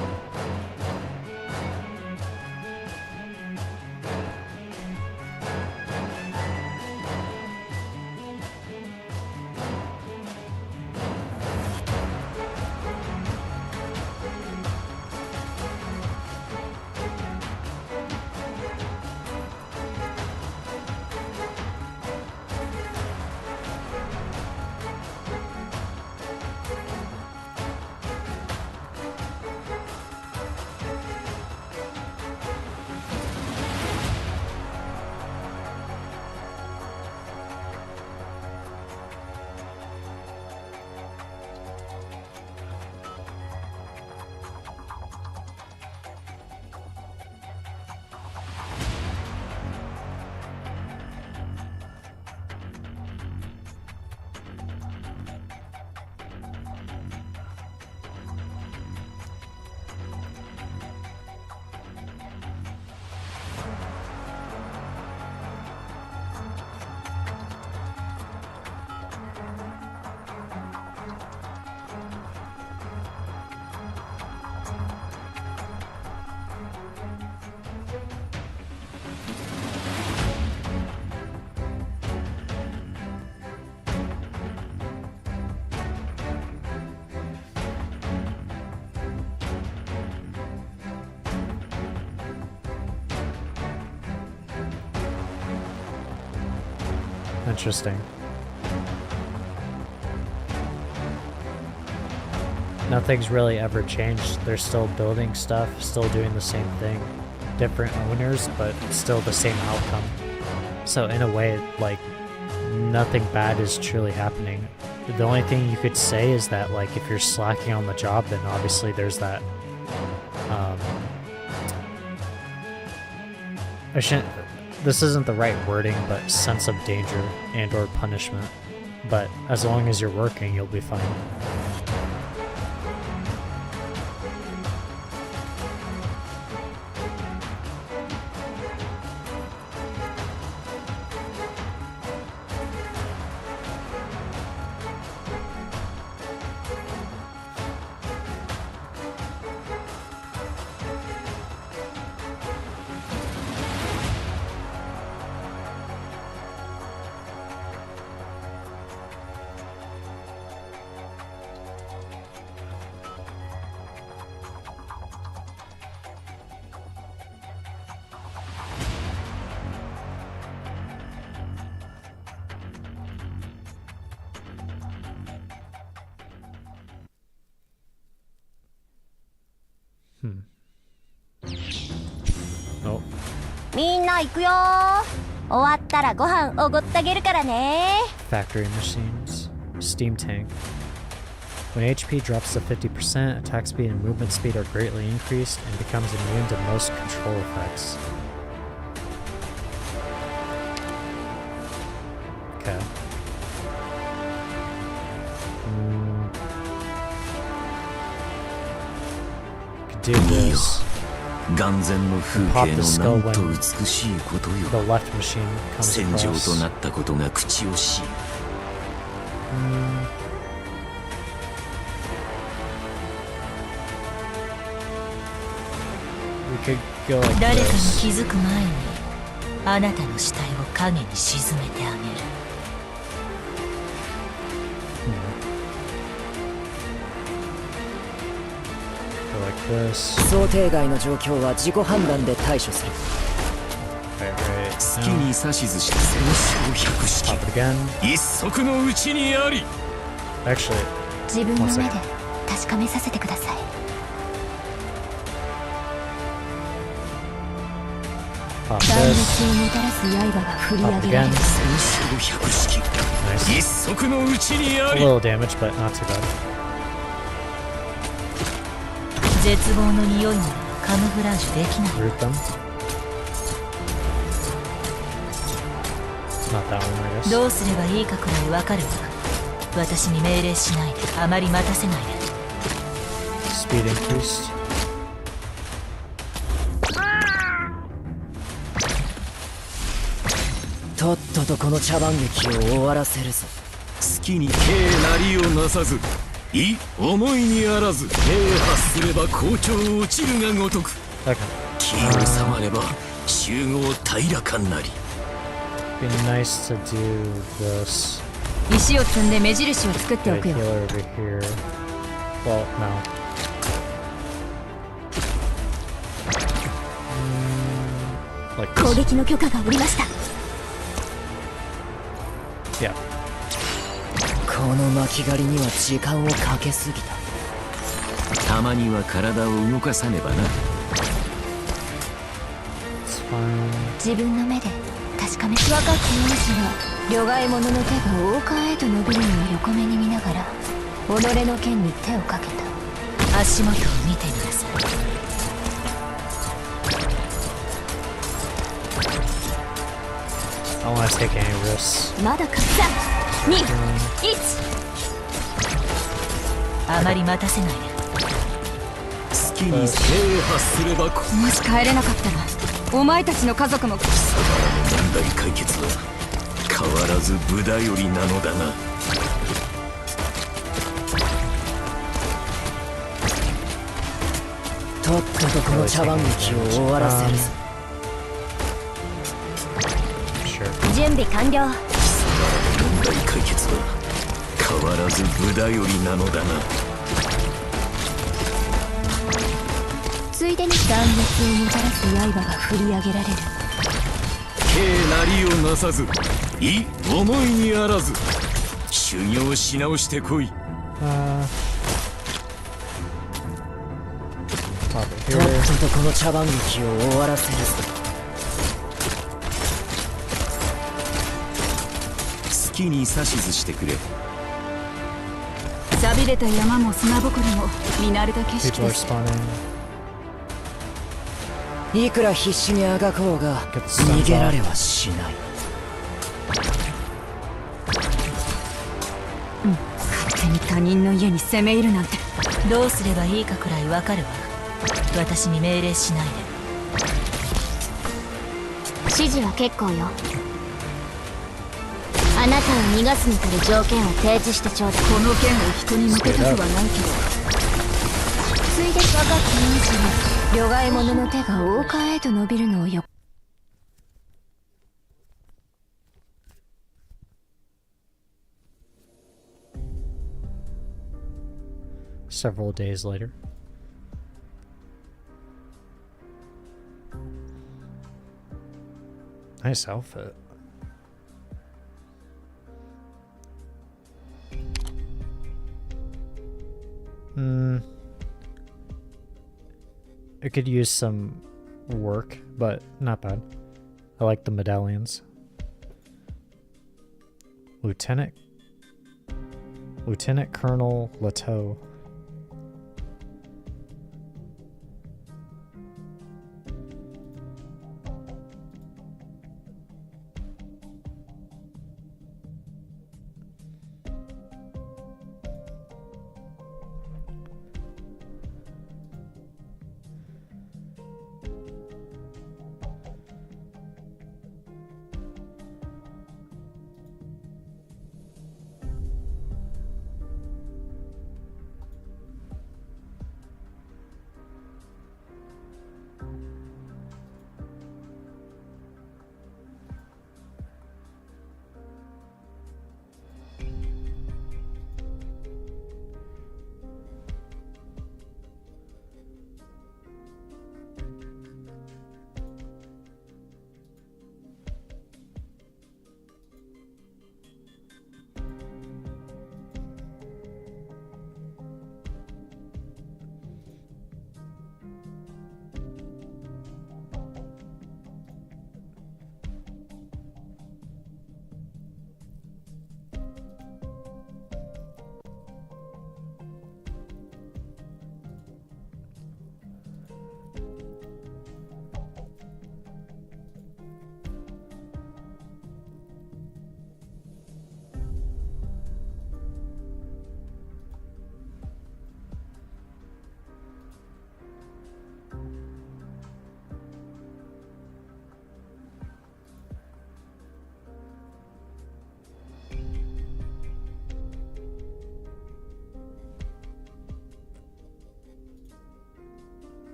Interesting. Nothing's really ever changed. They're still building stuff, still doing the same thing. Different owners, but still the same outcome. So in a way, like, nothing bad is truly happening. The only thing you could say is that, like, if you're slacking on the job, then obviously there's that, this isn't the right wording, but sense of danger and or punishment. But as long as you're working, you'll be fine. Oh. みんな行くよー。終わったらご飯おごってあげるからね。 Factory machines. Steam tank. When HP drops to 50%, attack speed and movement speed are greatly increased and becomes immune to most control effects. Okay. Could do this. 眼前の風景のなんと美しいことよ。 The left machine comes 戦場 across. となったことが口惜しい。We could go like 誰かに this. 気づく前にあなたの死体を影に沈めてあげる。 Go like this. 想定外の状況は自己判断で対処する。 Right, right. 月に指図した戦勝百式。 Pop it again. 一足のうちにあり。 Actually, 自分の目で確かめさせてください。 pop 断 this. 絶をもたらす刃が振り Pop 上げら again. れる。戦勝百式。 Nice. 一足のうちにあ A り。 little damage, but not too bad. 絶望の匂いならカムフラージュできない。 Root them. Not that one, I guess. どうすればいいかくらいわかるわ。私に命令しないで、あまり待たせないで。 Speed increased. とっととこの茶番劇を終わらせるぞ。月に敬なりをなさず。い思いにあらず目発すれば校長落ちるがごとく Okay. 気を収まれば集合平らかなり Be nice to do this. 石を積んで目印を作ってお Okay, くよ。 healer over here. Well, no. Like 攻 this. 撃の許可が下りました。 Yeah. この巻狩りには時間をかけすぎた。たまには体を動かさねばな It's fine. 自分の目で確かめ若き王子は両替者の手が王冠へと伸びるのを横目に見ながら己の剣に手をかけた。足元を見てみなさい。 I don't want to take any risks. まだか。3、2、1。あまり待たせないで。好きに目発すればこもし帰れなかったらお前たちの家族も問題解決は変わらず無駄よりなのだな とっととこの茶番劇を終わらせるぞ。 Sure. 準備完了。問題解決は変わらず無駄よりなのだな ついでに断絶をもたらす刃が振り上げられる。計なりをなさずい思いにあらず修行し直してこい Pop と it っ here. ととこの茶番劇を終わらせるぞ。好きに指図してくれ 錆びれた山も砂ぼこりも見慣れた景色 People で are す。 spawning. いくら必死にあがこうが Get the stuns 逃げら off. れはしない。勝手に他人の家に攻め入るなんて。どうすればいいかくらいわかるわ。私に命令しないで。指示は結構よ。あなたを逃がすに足る条件を提示してちょうだい。この剣を人に向けたくはないけど。ついで若き王子は両替者の手が王冠へと伸びるのをよ。 Several days later. Nice outfit. It could use some work, but not bad. I like the medallions. Lieutenant Colonel Leteau.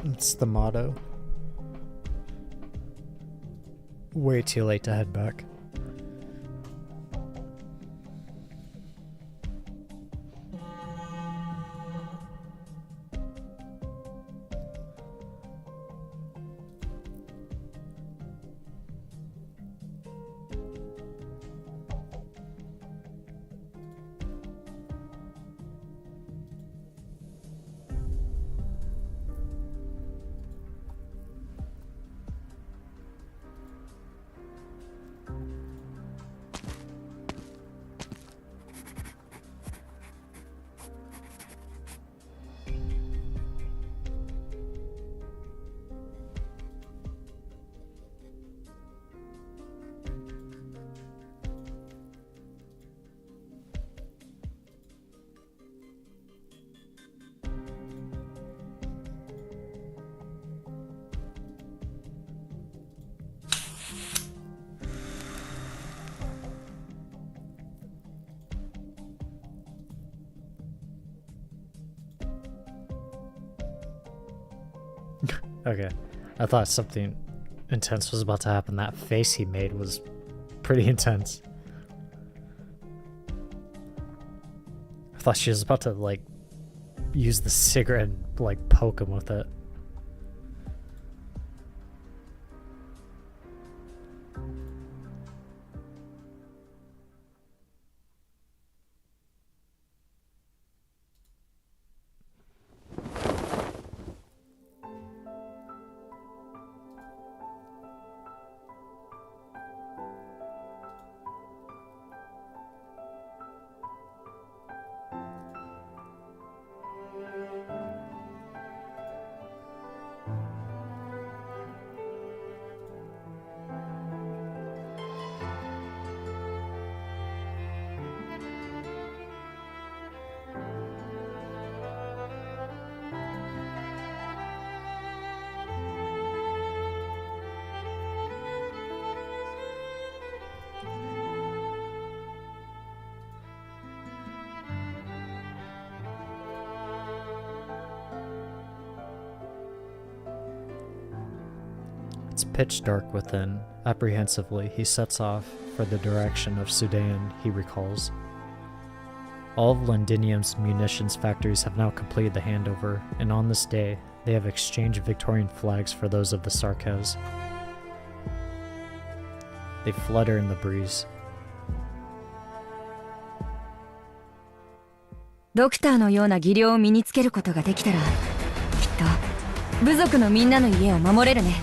It's the motto. Way too late to head back. Okay, I thought something intense was about to happen. That face he made was pretty intense. I thought she was about to, like, use the cigarette and, like, poke him with it. It's pitch dark within. Apprehensively, he sets off for the direction of Sudan, he recalls. All of Londinium's munitions factories have now completed the handover, and on this day, they have exchanged Victorian flags for those of the Sarkaz. They flutter in the breeze. ドクターのような技量を身につけることができたら、きっと部族のみんなの家を守れるね。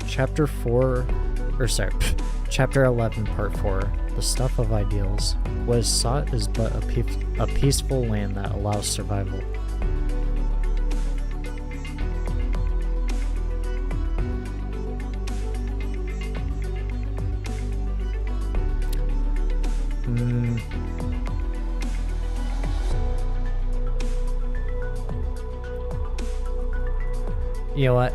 Chapter 4, or sorry, Chapter 11, Part 4, The Stuff of Ideals. What is sought is but a peaceful land that allows survival. You know what?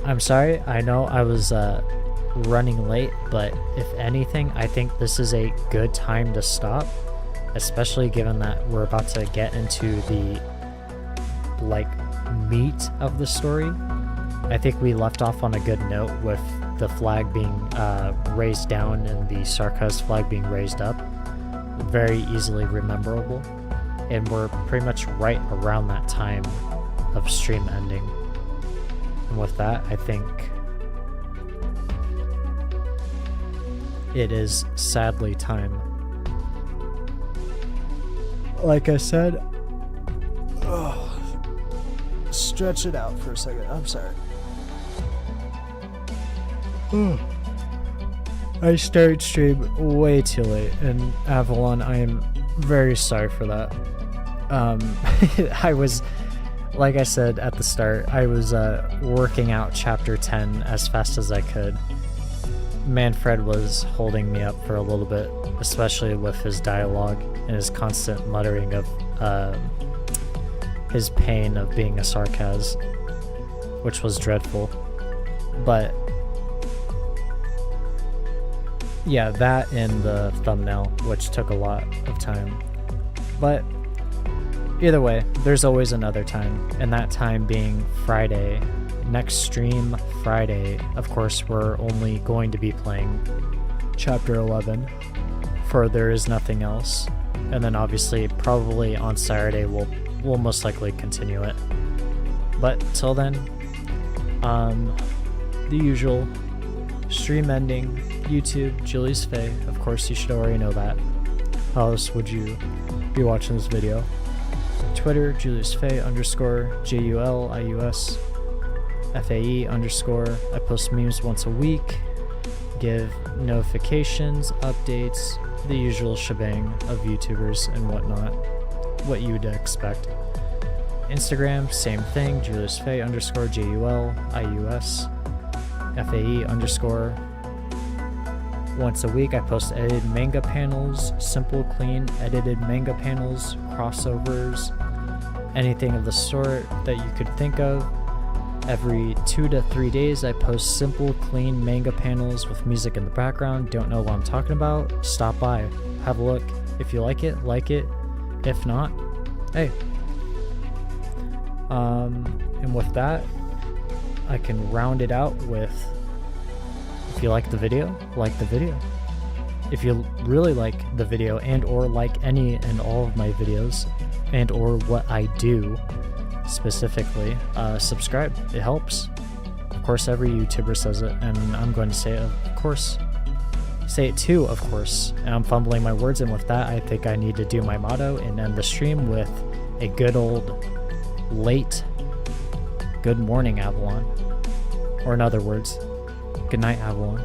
I'm sorry, I know I was running late, but if anything, I think this is a good time to stop, especially given that we're about to get into the, like, meat of the story. I think we left off on a good note with the flag being raised down and the Sarkaz flag being raised up. Very easily rememberable. And we're pretty much right around that time of stream ending. And with that, I think it is sadly time. Like I said, stretch it out for a second. I'm sorry. I started stream way too late, and Avalon, I am very sorry for that. I was, like I said at the start, I was working out chapter 10 as fast as I could. Manfred was holding me up for a little bit, especially with his dialogue and his constant muttering of his pain of being a sarcasm, which was dreadful. But yeah, that and the thumbnail, which took a lot of time. But either way, there's always another time, and that time being Friday. Next stream Friday, of course, we're only going to be playing Chapter 11, for There Is Nothing Else. And then obviously, probably on Saturday, we'll most likely continue it. But till then, the usual stream ending, YouTube, Julius Faye. Of course, you should already know that. How else would you be watching this video? Twitter, Julius Faye _ JULIUS FAE _ I post memes once a week, give notifications, updates, the usual shebang of YouTubers and whatnot, what you would expect. Instagram, same thing, Julius Faye _ JULIUS FAE _ Once a week, I post edited manga panels, simple, clean, edited manga panels, crossovers, anything of the sort that you could think of. Every 2 to 3 days, I post simple, clean manga panels with music in the background. Don't know what I'm talking about? Stop by, have a look. If you like it, like it. If not, hey. And with that, I can round it out with, if you like the video, like the video. If you really like the video and or like any and all of my videos and or what I do specifically, subscribe. It helps. Of course, every YouTuber says it, and I'm going to say it, of course. Say it too, of course. And I'm fumbling my words, and with that, I think I need to do my motto and end the stream with a good old late good morning, Avalon. Or in other words, good night, Avalon.